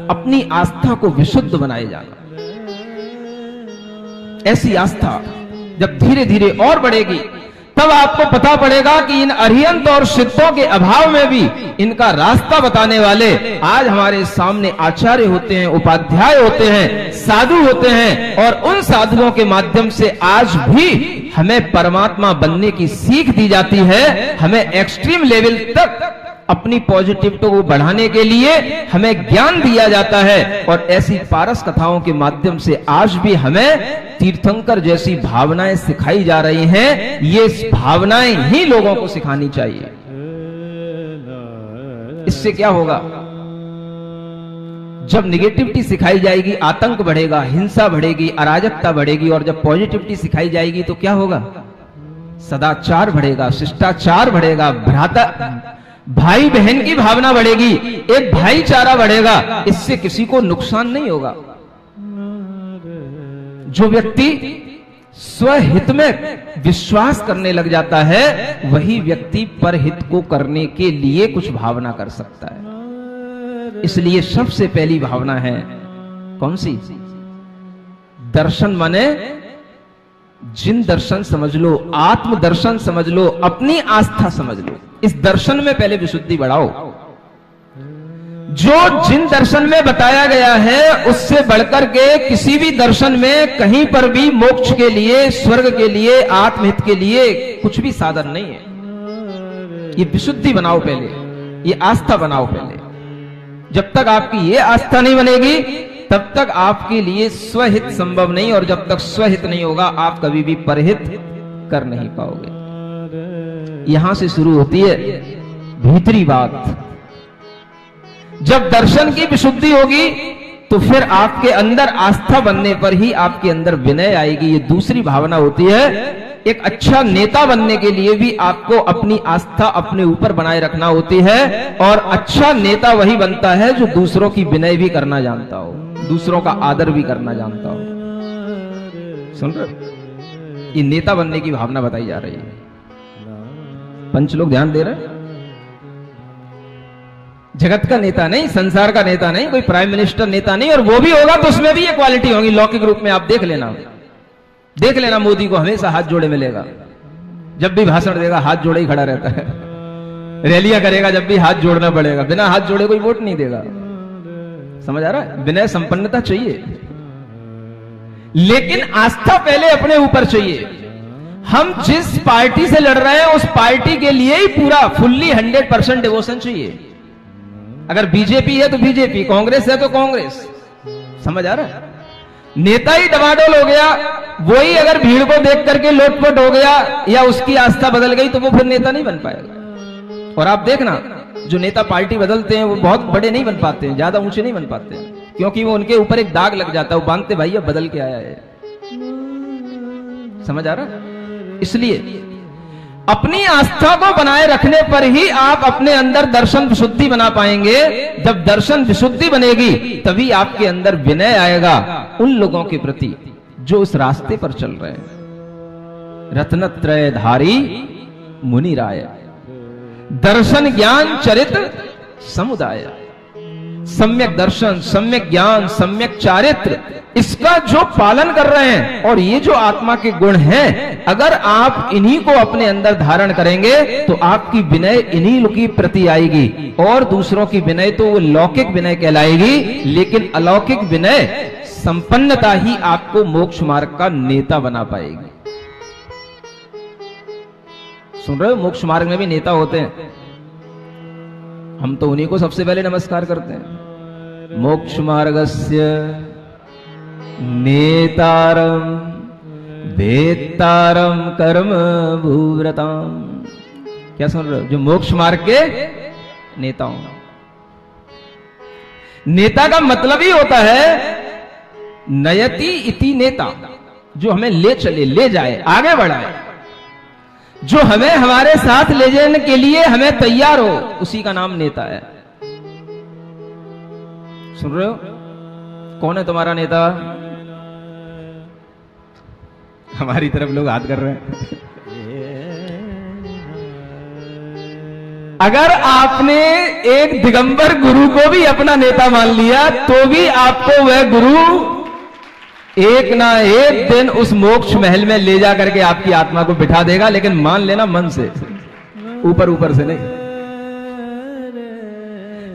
अपनी आस्था को विशुद्ध बनाए जाना। ऐसी आस्था जब धीरे धीरे और बढ़ेगी तब आपको पता पड़ेगा कि इन अरिहंत और सिद्धों के अभाव में भी इनका रास्ता बताने वाले आज हमारे सामने आचार्य होते हैं, उपाध्याय होते हैं, साधु होते हैं। और उन साधुओं के माध्यम से आज भी हमें परमात्मा बनने की सीख दी जाती है। हमें एक्सट्रीम लेवल तक अपनी पॉजिटिविटी को बढ़ाने के लिए हमें ज्ञान दिया जाता है। और ऐसी पारस कथाओं के माध्यम से आज भी हमें तीर्थंकर जैसी भावनाएं सिखाई जा रही हैं। ये भावनाएं ही लोगों को सिखानी चाहिए। इससे क्या होगा? जब निगेटिविटी सिखाई जाएगी आतंक बढ़ेगा, हिंसा बढ़ेगी, अराजकता बढ़ेगी। और जब पॉजिटिविटी सिखाई जाएगी तो क्या होगा? सदाचार बढ़ेगा, शिष्टाचार बढ़ेगा, भाई बहन की भावना बढ़ेगी, एक भाईचारा बढ़ेगा। इससे किसी को नुकसान नहीं होगा। जो व्यक्ति स्वहित में विश्वास करने लग जाता है वही व्यक्ति परहित को करने के लिए कुछ भावना कर सकता है। इसलिए सबसे पहली भावना है कौन सी? दर्शन माने जिन दर्शन समझ लो, आत्म दर्शन समझ लो, अपनी आस्था समझ लो। इस दर्शन में पहले विशुद्धि बढ़ाओ। जो जिन दर्शन में बताया गया है उससे बढ़कर के किसी भी दर्शन में कहीं पर भी मोक्ष के लिए, स्वर्ग के लिए, आत्महित के लिए कुछ भी साधन नहीं है। ये विशुद्धि बनाओ पहले, ये आस्था बनाओ पहले। जब तक आपकी ये आस्था नहीं बनेगी तब तक आपके लिए स्वहित संभव नहीं। और जब तक स्वहित नहीं होगा आप कभी भी परहित कर नहीं पाओगे। यहां से शुरू होती है भीतरी बात। जब दर्शन की विशुद्धि होगी तो फिर आपके अंदर आस्था बनने पर ही आपके अंदर विनय आएगी। ये दूसरी भावना होती है। एक अच्छा नेता बनने के लिए भी आपको अपनी आस्था अपने ऊपर बनाए रखना होती है। और अच्छा नेता वही बनता है जो दूसरों की विनय भी करना जानता हो, दूसरों का आदर भी करना जानता हो। सुन रहे? ये नेता बनने की भावना बताई जा रही है। पंच लोग ध्यान दे रहे? जगत का नेता नहीं, संसार का नेता नहीं, कोई प्राइम मिनिस्टर नेता नहीं। और वो भी होगा तो उसमें भी ये क्वालिटी होगी लौकिक रूप में। आप देख लेना मोदी को हमेशा हाथ जोड़े मिलेगा। जब भी भाषण देगा हाथ जोड़े ही खड़ा रहता है। रैलियां करेगा जब भी हाथ जोड़ना पड़ेगा। बिना हाथ जोड़े कोई वोट नहीं देगा। समझ आ रहा है? विनय संपन्नता चाहिए, लेकिन आस्था पहले अपने ऊपर चाहिए। हम जिस पार्टी से लड़ रहे हैं उस पार्टी के लिए ही पूरा फुल्ली 100% डिवोशन चाहिए। अगर बीजेपी है तो बीजेपी, कांग्रेस है तो कांग्रेस। समझ आ रहा है? नेता ही डबाडोल हो गया, वही अगर भीड़ को देख करके लोटपोट हो गया या उसकी आस्था बदल गई तो वो फिर नेता नहीं बन पाएगा। और आप देखना जो नेता पार्टी बदलते हैं वो बहुत बड़े नहीं बन पाते हैं, ज्यादा ऊंचे नहीं बन पाते हैं, क्योंकि वो उनके ऊपर एक दाग लग जाता है। वो बांधते भाई अब बदल के आया है। समझ आ रहा? इसलिए अपनी आस्था को बनाए रखने पर ही आप अपने अंदर दर्शन विशुद्धि बना पाएंगे। जब दर्शन विशुद्धि बनेगी तभी आपके अंदर विनय आएगा उन लोगों के प्रति जो उस रास्ते पर चल रहे हैं। रत्नत्रय धारी मुनि राय, दर्शन ज्ञान चरित्र समुदाय। सम्यक दर्शन, सम्यक ज्ञान, सम्यक चारित्र, इसका जो पालन कर रहे हैं और ये जो आत्मा के गुण हैं, अगर आप इन्हीं को अपने अंदर धारण करेंगे तो आपकी विनय इन्हीं की प्रति आएगी। और दूसरों की विनय तो वो लौकिक विनय कहलाएगी, लेकिन अलौकिक विनय संपन्नता ही आपको मोक्ष मार्ग का नेता बना पाएगी। सुन रहे हो? मोक्ष मार्ग में भी नेता होते हैं। हम तो उन्हीं को सबसे पहले नमस्कार करते हैं। मोक्ष मार्गस्य नेतारम वेत्तारम कर्म भूव्रताम। क्या सुन रहे हो? जो मोक्ष मार्ग के नेताओं। नेता का मतलब ही होता है नयति इति नेता, जो हमें ले चले, ले जाए, आगे बढ़ाए, जो हमें हमारे साथ ले जाने के लिए हमें तैयार हो, उसी का नाम नेता है। सुन रहे हो? कौन है तुम्हारा नेता? हमारी तरफ लोग हाथ कर रहे हैं। अगर आपने एक दिगंबर गुरु को भी अपना नेता मान लिया तो भी आपको वह गुरु एक ना एक दिन उस मोक्ष महल में ले जा करके आपकी आत्मा को बिठा देगा, लेकिन मान लेना मन से, ऊपर ऊपर से नहीं।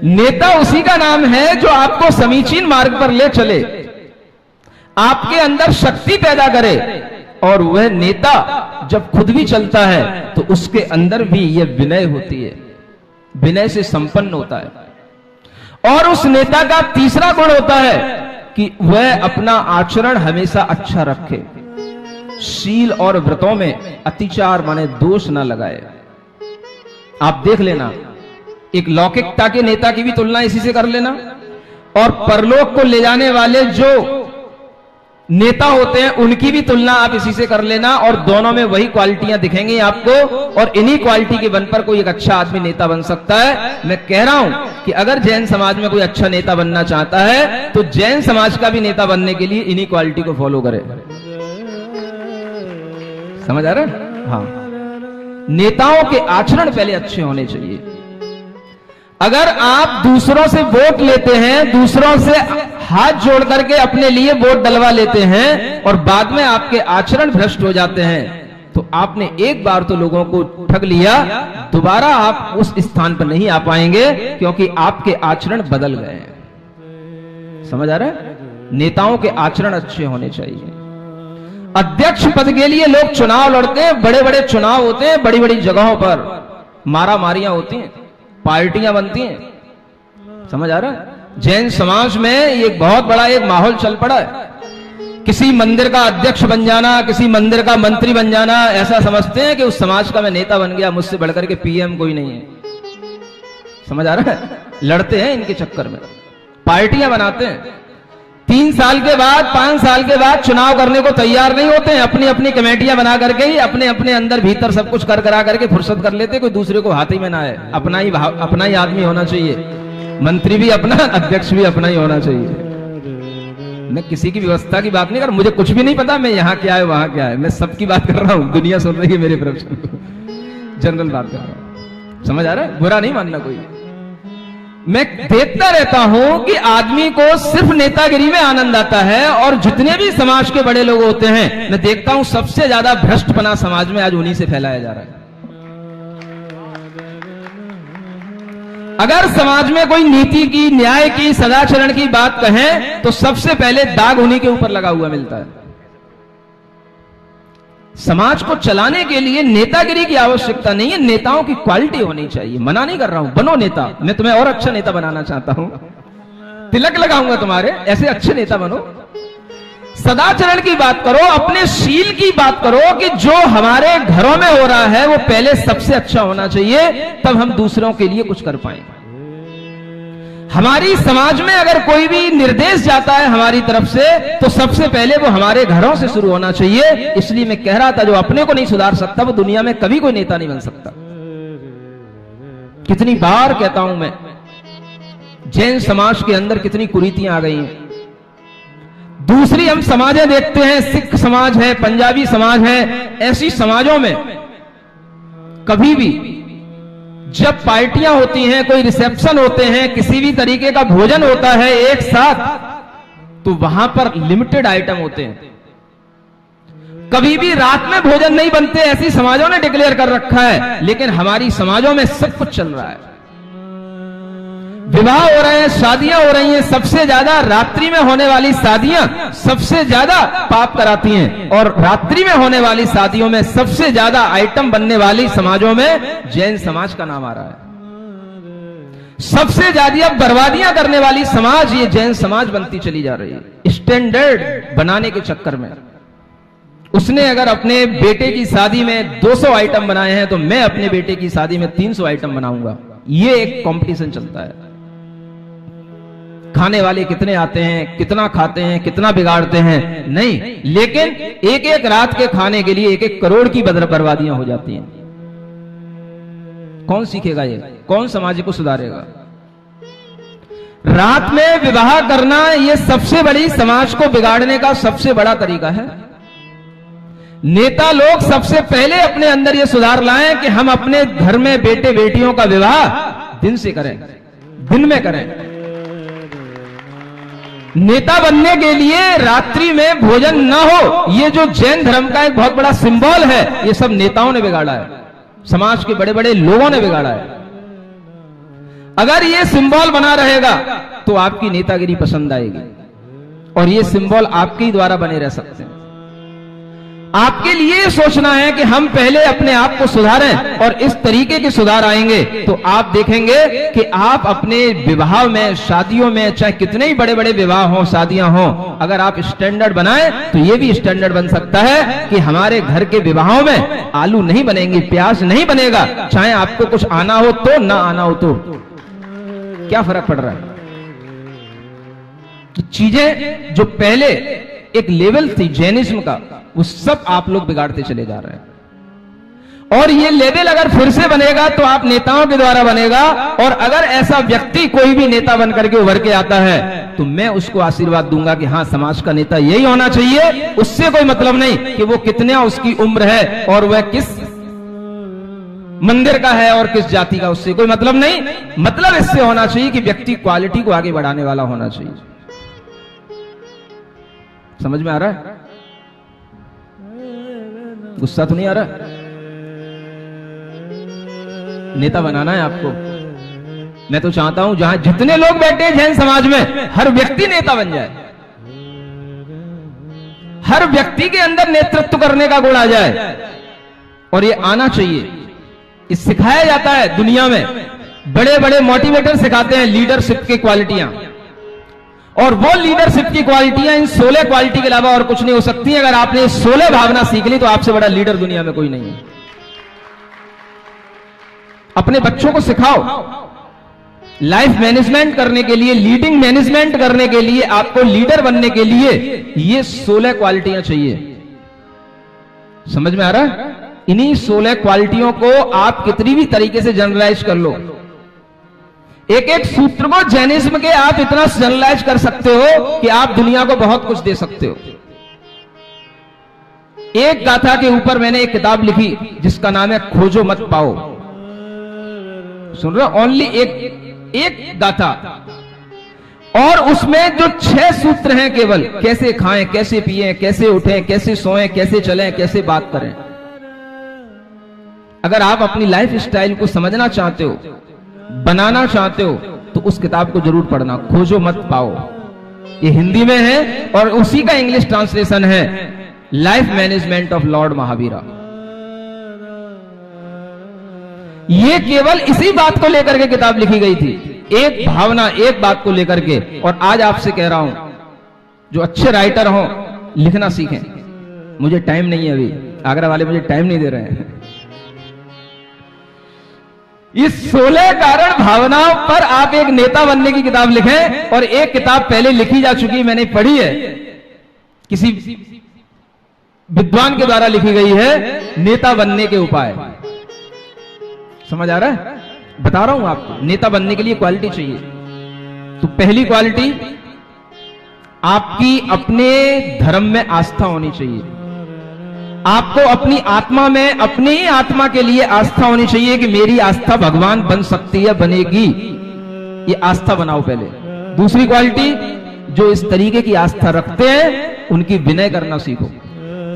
नेता उसी का नाम है जो आपको समीचीन मार्ग पर ले चले, आपके अंदर शक्ति पैदा करे, और वह नेता जब खुद भी चलता है तो उसके अंदर भी यह विनय होती है, विनय से संपन्न होता है। और उस नेता का तीसरा गुण होता है कि वह अपना आचरण हमेशा अच्छा रखे, शील और व्रतों में अतिचार माने दोष ना लगाए। आप देख लेना, एक लौकिकता के नेता की भी तुलना इसी से कर लेना, और परलोक को ले जाने वाले जो नेता होते हैं उनकी भी तुलना आप इसी से कर लेना, और दोनों में वही क्वालिटियां दिखेंगी आपको, और इन्हीं क्वालिटी के बल पर कोई एक अच्छा आदमी नेता बन सकता है। मैं कह रहा हूं कि अगर जैन समाज में कोई अच्छा नेता बनना चाहता है तो जैन समाज का भी नेता बनने के लिए इन्हीं क्वालिटी को फॉलो करे। समझ आ रहा है? हाँ, नेताओं के आचरण पहले अच्छे होने चाहिए। अगर आप दूसरों से वोट लेते हैं, दूसरों से हाथ जोड़ करके अपने लिए वोट डलवा लेते हैं और बाद में आपके आचरण भ्रष्ट हो जाते हैं, तो आपने एक बार तो लोगों को ठग लिया, दोबारा आप उस स्थान पर नहीं आ पाएंगे, क्योंकि आपके आचरण बदल गए हैं। समझ आ रहा है? नेताओं के आचरण अच्छे होने चाहिए। अध्यक्ष पद के लिए लोग चुनाव लड़ते हैं, बड़े बड़े चुनाव होते हैं, बड़ी बड़ी जगहों पर मारा मारियां होती हैं, पार्टियां बनती हैं। समझ आ रहा है? जैन समाज में ये बहुत बड़ा एक माहौल चल पड़ा है। किसी मंदिर का अध्यक्ष बन जाना, किसी मंदिर का मंत्री बन जाना, ऐसा समझते हैं कि उस समाज का मैं नेता बन गया, मुझसे बढ़कर के पीएम कोई नहीं है। समझ आ रहा है? लड़ते हैं इनके चक्कर में, पार्टियां बनाते हैं, 3 साल के बाद 5 साल के बाद चुनाव करने को तैयार नहीं होते हैं, अपनी अपनी कमेटियां बना करके ही अपने अपने अंदर भीतर सब कुछ कर करा करके फुर्सत कर लेते, कोई दूसरे को हाथ ही में ना आए। अपना ही आदमी होना चाहिए, मंत्री भी अपना, अध्यक्ष भी अपना ही होना चाहिए। मैं किसी की व्यवस्था की बात नहीं कर रहा, मुझे कुछ भी नहीं पता मैं यहाँ क्या है वहां क्या है, मैं सबकी बात कर रहा हूं, दुनिया सुन रही है मेरे प्रवचन को, जनरल बात कर रहा हूं। समझ आ रहा है? बुरा नहीं मानना कोई। मैं देखता रहता हूं कि आदमी को सिर्फ नेतागिरी में आनंद आता है, और जितने भी समाज के बड़े लोग होते हैं मैं देखता हूं सबसे ज्यादा भ्रष्टपना समाज में आज उन्हीं से फैलाया जा रहा है। अगर समाज में कोई नीति की, न्याय की, सदाचरण की बात कहें तो सबसे पहले दाग उन्हीं के ऊपर लगा हुआ मिलता है। समाज को चलाने के लिए नेतागिरी की आवश्यकता नहीं है, नेताओं की क्वालिटी होनी चाहिए। मना नहीं कर रहा हूं, बनो नेता, मैं तुम्हें और अच्छा नेता बनाना चाहता हूं, तिलक लगाऊंगा तुम्हारे, ऐसे अच्छे नेता बनो। सदाचरण की बात करो, अपने शील की बात करो कि जो हमारे घरों में हो रहा है वो पहले सबसे अच्छा होना चाहिए, तब हम दूसरों के लिए कुछ कर पाएंगे। हमारी समाज में अगर कोई भी निर्देश जाता है हमारी तरफ से तो सबसे पहले वो हमारे घरों से शुरू होना चाहिए। इसलिए मैं कह रहा था, जो अपने को नहीं सुधार सकता वो दुनिया में कभी कोई नेता नहीं बन सकता। कितनी बार कहता हूं मैं, जैन समाज के अंदर कितनी कुरीतियां आ गई हैं। दूसरी हम समाजें देखते हैं, सिख समाज है, पंजाबी समाज है, ऐसी समाजों में कभी भी जब पार्टियां होती हैं, कोई रिसेप्शन होते हैं, किसी भी तरीके का भोजन होता है एक साथ, तो वहां पर लिमिटेड आइटम होते हैं। कभी भी रात में भोजन नहीं बनते, ऐसी समाजों ने डिक्लेयर कर रखा है। लेकिन हमारी समाजों में सब कुछ चल रहा है, विवाह हो रहे हैं, शादियां हो रही हैं, सबसे ज्यादा रात्रि में होने वाली शादियां सबसे ज्यादा पाप कराती हैं, और रात्रि में होने वाली शादियों में सबसे ज्यादा आइटम बनने वाली समाजों में जैन समाज का नाम आ रहा है। सबसे ज्यादा बर्बादियां करने वाली समाज ये जैन समाज बनती चली जा रही है, स्टैंडर्ड बनाने के चक्कर में। उसने अगर अपने बेटे की शादी में 200 आइटम बनाए हैं तो मैं अपने बेटे की शादी में 300 आइटम बनाऊंगा। ये एक कंपटीशन चलता है। खाने वाले कितने आते हैं, कितना खाते हैं, कितना बिगाड़ते हैं, नहीं, लेकिन एक एक रात के खाने के लिए 1-1 करोड़ की बर्बादियां हो जाती हैं। कौन सीखेगा ये? कौन समाज को सुधारेगा? रात में विवाह करना ये सबसे बड़ी समाज को बिगाड़ने का सबसे बड़ा तरीका है। नेता लोग सबसे पहले अपने अंदर ये सुधार लाएं कि हम अपने घर में बेटे बेटियों का विवाह दिन से करें, दिन में करें। नेता बनने के लिए रात्रि में भोजन न हो, ये जो जैन धर्म का एक बहुत बड़ा सिंबल है, ये सब नेताओं ने बिगाड़ा है, समाज के बड़े बड़े लोगों ने बिगाड़ा है। अगर ये सिंबल बना रहेगा तो आपकी नेतागिरी पसंद आएगी, और ये सिंबल आपके ही द्वारा बने रह सकते हैं। आपके लिए सोचना है कि हम पहले अपने आप को सुधारें, और इस तरीके के सुधार आएंगे तो आप देखेंगे कि आप अपने विवाह में, शादियों में, चाहे कितने ही बड़े बड़े विवाह हो, शादियां हो, अगर आप स्टैंडर्ड बनाएं तो ये भी स्टैंडर्ड बन सकता है कि हमारे घर के विवाहों में आलू नहीं बनेंगे, प्याज नहीं बनेगा, चाहे आपको कुछ आना हो तो, ना आना हो तो, क्या फर्क पड़ रहा है? तो चीजें जो पहले एक लेवल थी जैनिज्म का, वो सब आप लोग बिगाड़ते चले जा रहे हैं। और ये लेवल अगर फिर से बनेगा तो आप नेताओं के द्वारा बनेगा, और अगर ऐसा व्यक्ति कोई भी नेता बन करके उभर के आता है तो मैं उसको आशीर्वाद दूंगा कि हाँ, समाज का नेता यही होना चाहिए। उससे कोई मतलब नहीं कि वो कितना उसकी उम्र है और वह किस मंदिर का है और किस जाति का, उससे कोई मतलब नहीं। मतलब इससे होना चाहिए कि व्यक्ति क्वालिटी को आगे बढ़ाने वाला होना चाहिए। समझ में आ रहा है? गुस्सा तो नहीं आ रहा? नेता बनाना है आपको। मैं तो चाहता हूं जहां जितने लोग बैठे हैं जैन समाज में, हर व्यक्ति नेता बन जाए, हर व्यक्ति के अंदर नेतृत्व करने का गुण आ जाए, और ये आना चाहिए। ये सिखाया जाता है दुनिया में, बड़े बड़े मोटिवेटर सिखाते हैं लीडरशिप की क्वालिटियां, और वो लीडरशिप की क्वालिटियां इन 16 क्वालिटी के अलावा और कुछ नहीं हो सकती। अगर आपने 16 भावना सीख ली तो आपसे बड़ा लीडर दुनिया में कोई नहीं है। अपने बच्चों को सिखाओ, लाइफ मैनेजमेंट करने के लिए, लीडिंग मैनेजमेंट करने के लिए, आपको लीडर बनने के लिए ये 16 क्वालिटियां चाहिए। समझ में आ रहा है? इन्हीं 16 क्वालिटियों को आप कितनी भी तरीके से जनरलाइज कर लो, एक एक सूत्र को जैनिज्म के आप इतना जनरलाइज कर सकते हो कि आप दुनिया को बहुत कुछ दे सकते हो। एक गाथा के ऊपर मैंने एक किताब लिखी जिसका नाम है खोजो मत पाओ। सुन रहे हो? ओनली एक गाथा, और उसमें जो 6 सूत्र हैं केवल, कैसे खाएं, कैसे पिएं, कैसे उठें, कैसे सोएं, कैसे चलें, कैसे बात करें। अगर आप अपनी लाइफ स्टाइल को समझना चाहते हो, बनाना चाहते हो, तो उस किताब को जरूर पढ़ना, खोजो मत पाओ। ये हिंदी में है और उसी का इंग्लिश ट्रांसलेशन है life management of Lord Mahavira. ये केवल इसी बात को लेकर के किताब लिखी गई थी, एक भावना, एक बात को लेकर के। और आज आपसे कह रहा हूं, जो अच्छे राइटर हो लिखना सीखें। मुझे टाइम नहीं है, अभी आगरा वाले मुझे टाइम नहीं दे रहे हैं। इस 16 कारण भावनाओं पर आप एक नेता बनने की किताब लिखें। और एक किताब पहले लिखी जा चुकी, मैंने पढ़ी है, किसी विद्वान के द्वारा लिखी गई है, नेता बनने के उपाय। समझ आ रहा है? बता रहा हूं आपको, नेता बनने के लिए क्वालिटी चाहिए। तो पहली क्वालिटी, आपकी अपने धर्म में आस्था होनी चाहिए। आपको अपनी आत्मा में, अपनी ही आत्मा के लिए आस्था होनी चाहिए कि मेरी आस्था भगवान बन सकती है, बनेगी। ये आस्था बनाओ पहले। दूसरी क्वालिटी, जो इस तरीके की आस्था रखते हैं उनकी विनय करना सीखो।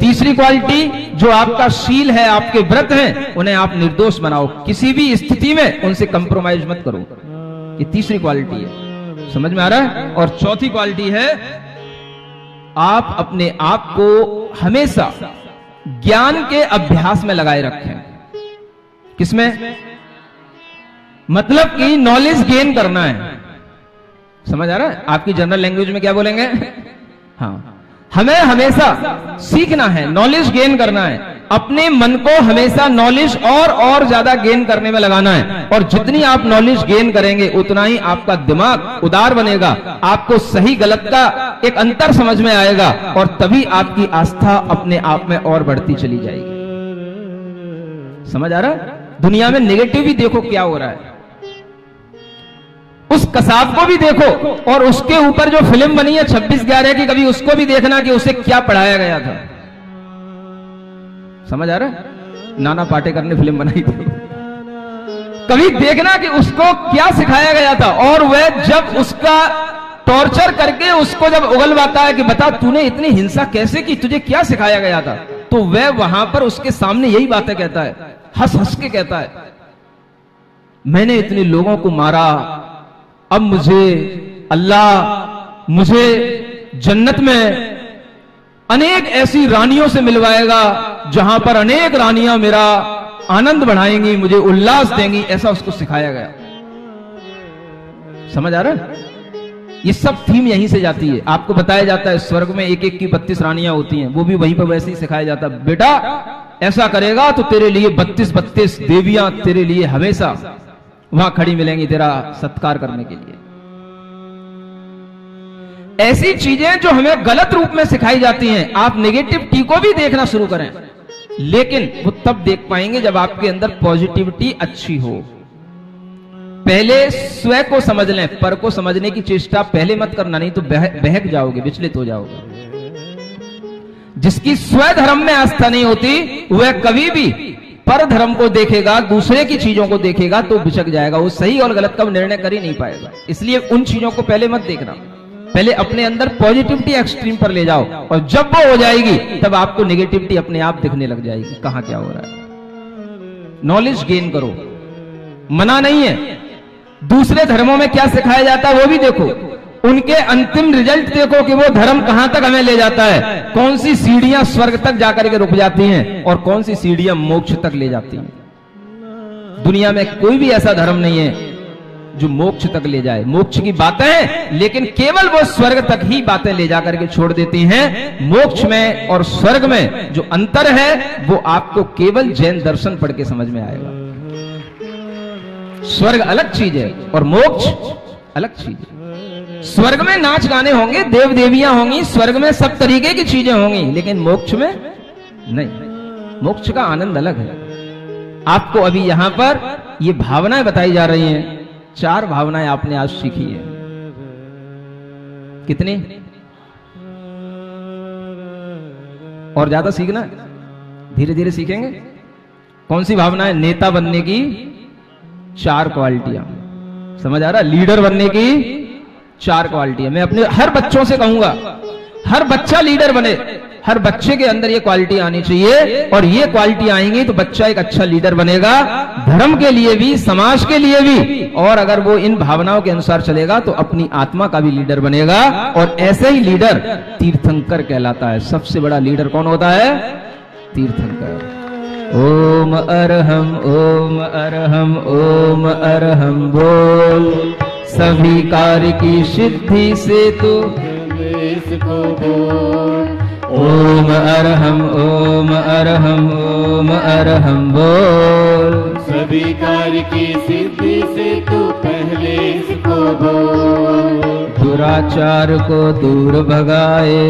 तीसरी क्वालिटी, जो आपका शील है, आपके व्रत हैं, उन्हें आप निर्दोष बनाओ, किसी भी स्थिति में उनसे कंप्रोमाइज मत करो। ये तीसरी क्वालिटी है। समझ में आ रहा है? और चौथी क्वालिटी है, आप अपने आप को हमेशा ज्ञान के अभ्यास में लगाए रखें। किसमें? मतलब कि नॉलेज गेन करना है। समझ आ रहा है? आपकी जनरल लैंग्वेज में क्या बोलेंगे? हाँ, हमें हमेशा सीखना है, नॉलेज गेन करना है। अपने मन को हमेशा नॉलेज और ज्यादा गेन करने में लगाना है। और जितनी आप नॉलेज गेन करेंगे उतना ही आपका दिमाग उदार बनेगा, आपको सही गलत का एक अंतर समझ में आएगा और तभी आपकी आस्था अपने आप में और बढ़ती चली जाएगी। समझ आ रहा है? दुनिया में नेगेटिव भी देखो क्या हो रहा है। उस कसाब को भी देखो और उसके ऊपर जो फिल्म बनी है 26/11 की, कभी उसको भी देखना कि उसे क्या पढ़ाया गया था। समझ आ रहा है? नाना पाटेकर ने फिल्म बनाई थी, कभी देखना कि उसको क्या सिखाया गया था। और वह जब उसका टॉर्चर करके उसको जब उगलवाता है कि बता तूने इतनी हिंसा कैसे की, तुझे क्या सिखाया गया था, तो वह वहां पर उसके सामने यही बातें कहता है, हंस हंस के कहता है, मैंने इतने लोगों को मारा, अब मुझे जन्नत में अनेक ऐसी रानियों से मिलवाएगा जहां पर अनेक रानियां मेरा आनंद बढ़ाएंगी, मुझे उल्लास देंगी। ऐसा उसको सिखाया गया। समझ आ रहा है? ये सब थीम यहीं से जाती है। आपको बताया जाता है स्वर्ग में एक एक की 32 रानियां होती हैं, वो भी वहीं पर वैसे ही सिखाया जाता है, बेटा ऐसा करेगा तो तेरे लिए 32 देवियां तेरे लिए हमेशा वहां खड़ी मिलेंगी तेरा सत्कार करने के लिए। ऐसी चीजें जो हमें गलत रूप में सिखाई जाती हैं, आप नेगेटिविटी को भी देखना शुरू करें, लेकिन वो तब देख पाएंगे जब आपके अंदर पॉजिटिविटी अच्छी हो। पहले स्व को समझ लें, पर को समझने की चेष्टा पहले मत करना, नहीं तो बहक जाओगे, विचलित हो जाओगे। जिसकी स्व धर्म में आस्था नहीं होती वह कभी भी पर धर्म को देखेगा, दूसरे की चीजों को देखेगा तो बिचक जाएगा, वो सही और गलत का निर्णय कर ही नहीं पाएगा। इसलिए उन चीजों को पहले मत देखना, पहले अपने अंदर पॉजिटिविटी एक्सट्रीम पर ले जाओ, और जब वो हो जाएगी तब आपको नेगेटिविटी अपने आप दिखने लग जाएगी, कहां क्या हो रहा है। नॉलेज गेन करो, मना नहीं है। दूसरे धर्मों में क्या सिखाया जाता है वो भी देखो, उनके अंतिम रिजल्ट देखो कि वो धर्म कहां तक हमें ले जाता है, कौन सी सीढ़ियां स्वर्ग तक जाकर के रुक जाती हैं और कौन सी सीढ़ियां मोक्ष तक ले जाती हैं। दुनिया में कोई भी ऐसा धर्म नहीं है जो मोक्ष तक ले जाए। मोक्ष की बातें हैं लेकिन केवल वो स्वर्ग तक ही बातें ले जाकर के छोड़ देती हैं। मोक्ष में और स्वर्ग में जो अंतर है वो आपको केवल जैन दर्शन पढ़ के समझ में आएगा। स्वर्ग अलग चीज है और मोक्ष अलग चीज है। स्वर्ग में नाच गाने होंगे, देव देवियां होंगी, स्वर्ग में सब तरीके की चीजें होंगी, लेकिन मोक्ष में नहीं। मोक्ष का आनंद अलग है। आपको अभी यहां पर ये भावनाएं बताई जा रही हैं। 4 भावनाएं आपने आज सीखी है। कितनी और ज्यादा सीखना है, धीरे धीरे सीखेंगे। कौन सी भावना है? नेता बनने की 4 क्वालिटियां। समझ आ रहा है? लीडर बनने की 4 क्वालिटियां। मैं अपने हर बच्चों से कहूंगा, हर बच्चा लीडर बने। हर बच्चे के अंदर ये क्वालिटी आनी चाहिए, और ये क्वालिटी आएंगी तो बच्चा एक अच्छा लीडर बनेगा, धर्म के लिए भी, समाज के लिए भी। और अगर वो इन भावनाओं के अनुसार चलेगा तो अपनी आत्मा का भी लीडर बनेगा। और ऐसे ही लीडर तीर्थंकर कहलाता है। सबसे बड़ा लीडर कौन होता है? तीर्थंकर। ओम अरहम ओम अरहम ओम अरहम बोल, सभी कार्य की सिद्धि से तो इसको बोल। ओम अरहम ओम अरहम ओम अरहम बोल, सभी कार्य की सिद्धि से तू पहले इसको बोल। दुराचार को दूर भगाए,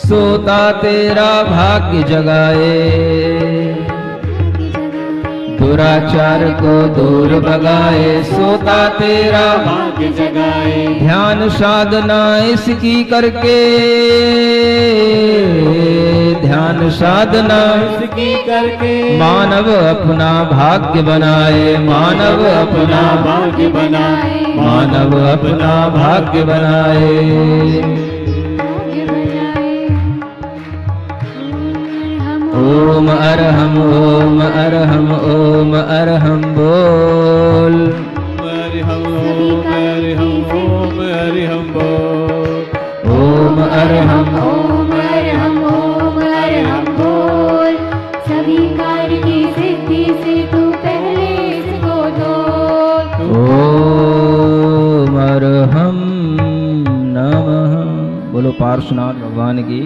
सोता तेरा भाग्य जगाए। दुराचार को दूर भगाए, सोता तेरा भाग्य जगाए। ध्यान साधना इसकी करके, ध्यान साधना इसकी करके मानव अपना भाग्य बनाए। मानव अपना भाग्य बनाए। मानव अपना भाग्य बनाए। ओम अरहम ओम अरहम ओम अरहम बोल। अरहम ओम अरहम ओम अरहम बोल। ओम अरहम ओम अरहम ओम अरहम बोल, सभी कार्य की सिद्धि से तू पहले इसको बोल। ओम अरहम नमः। बोलो पार्श्वनाथ भगवान की।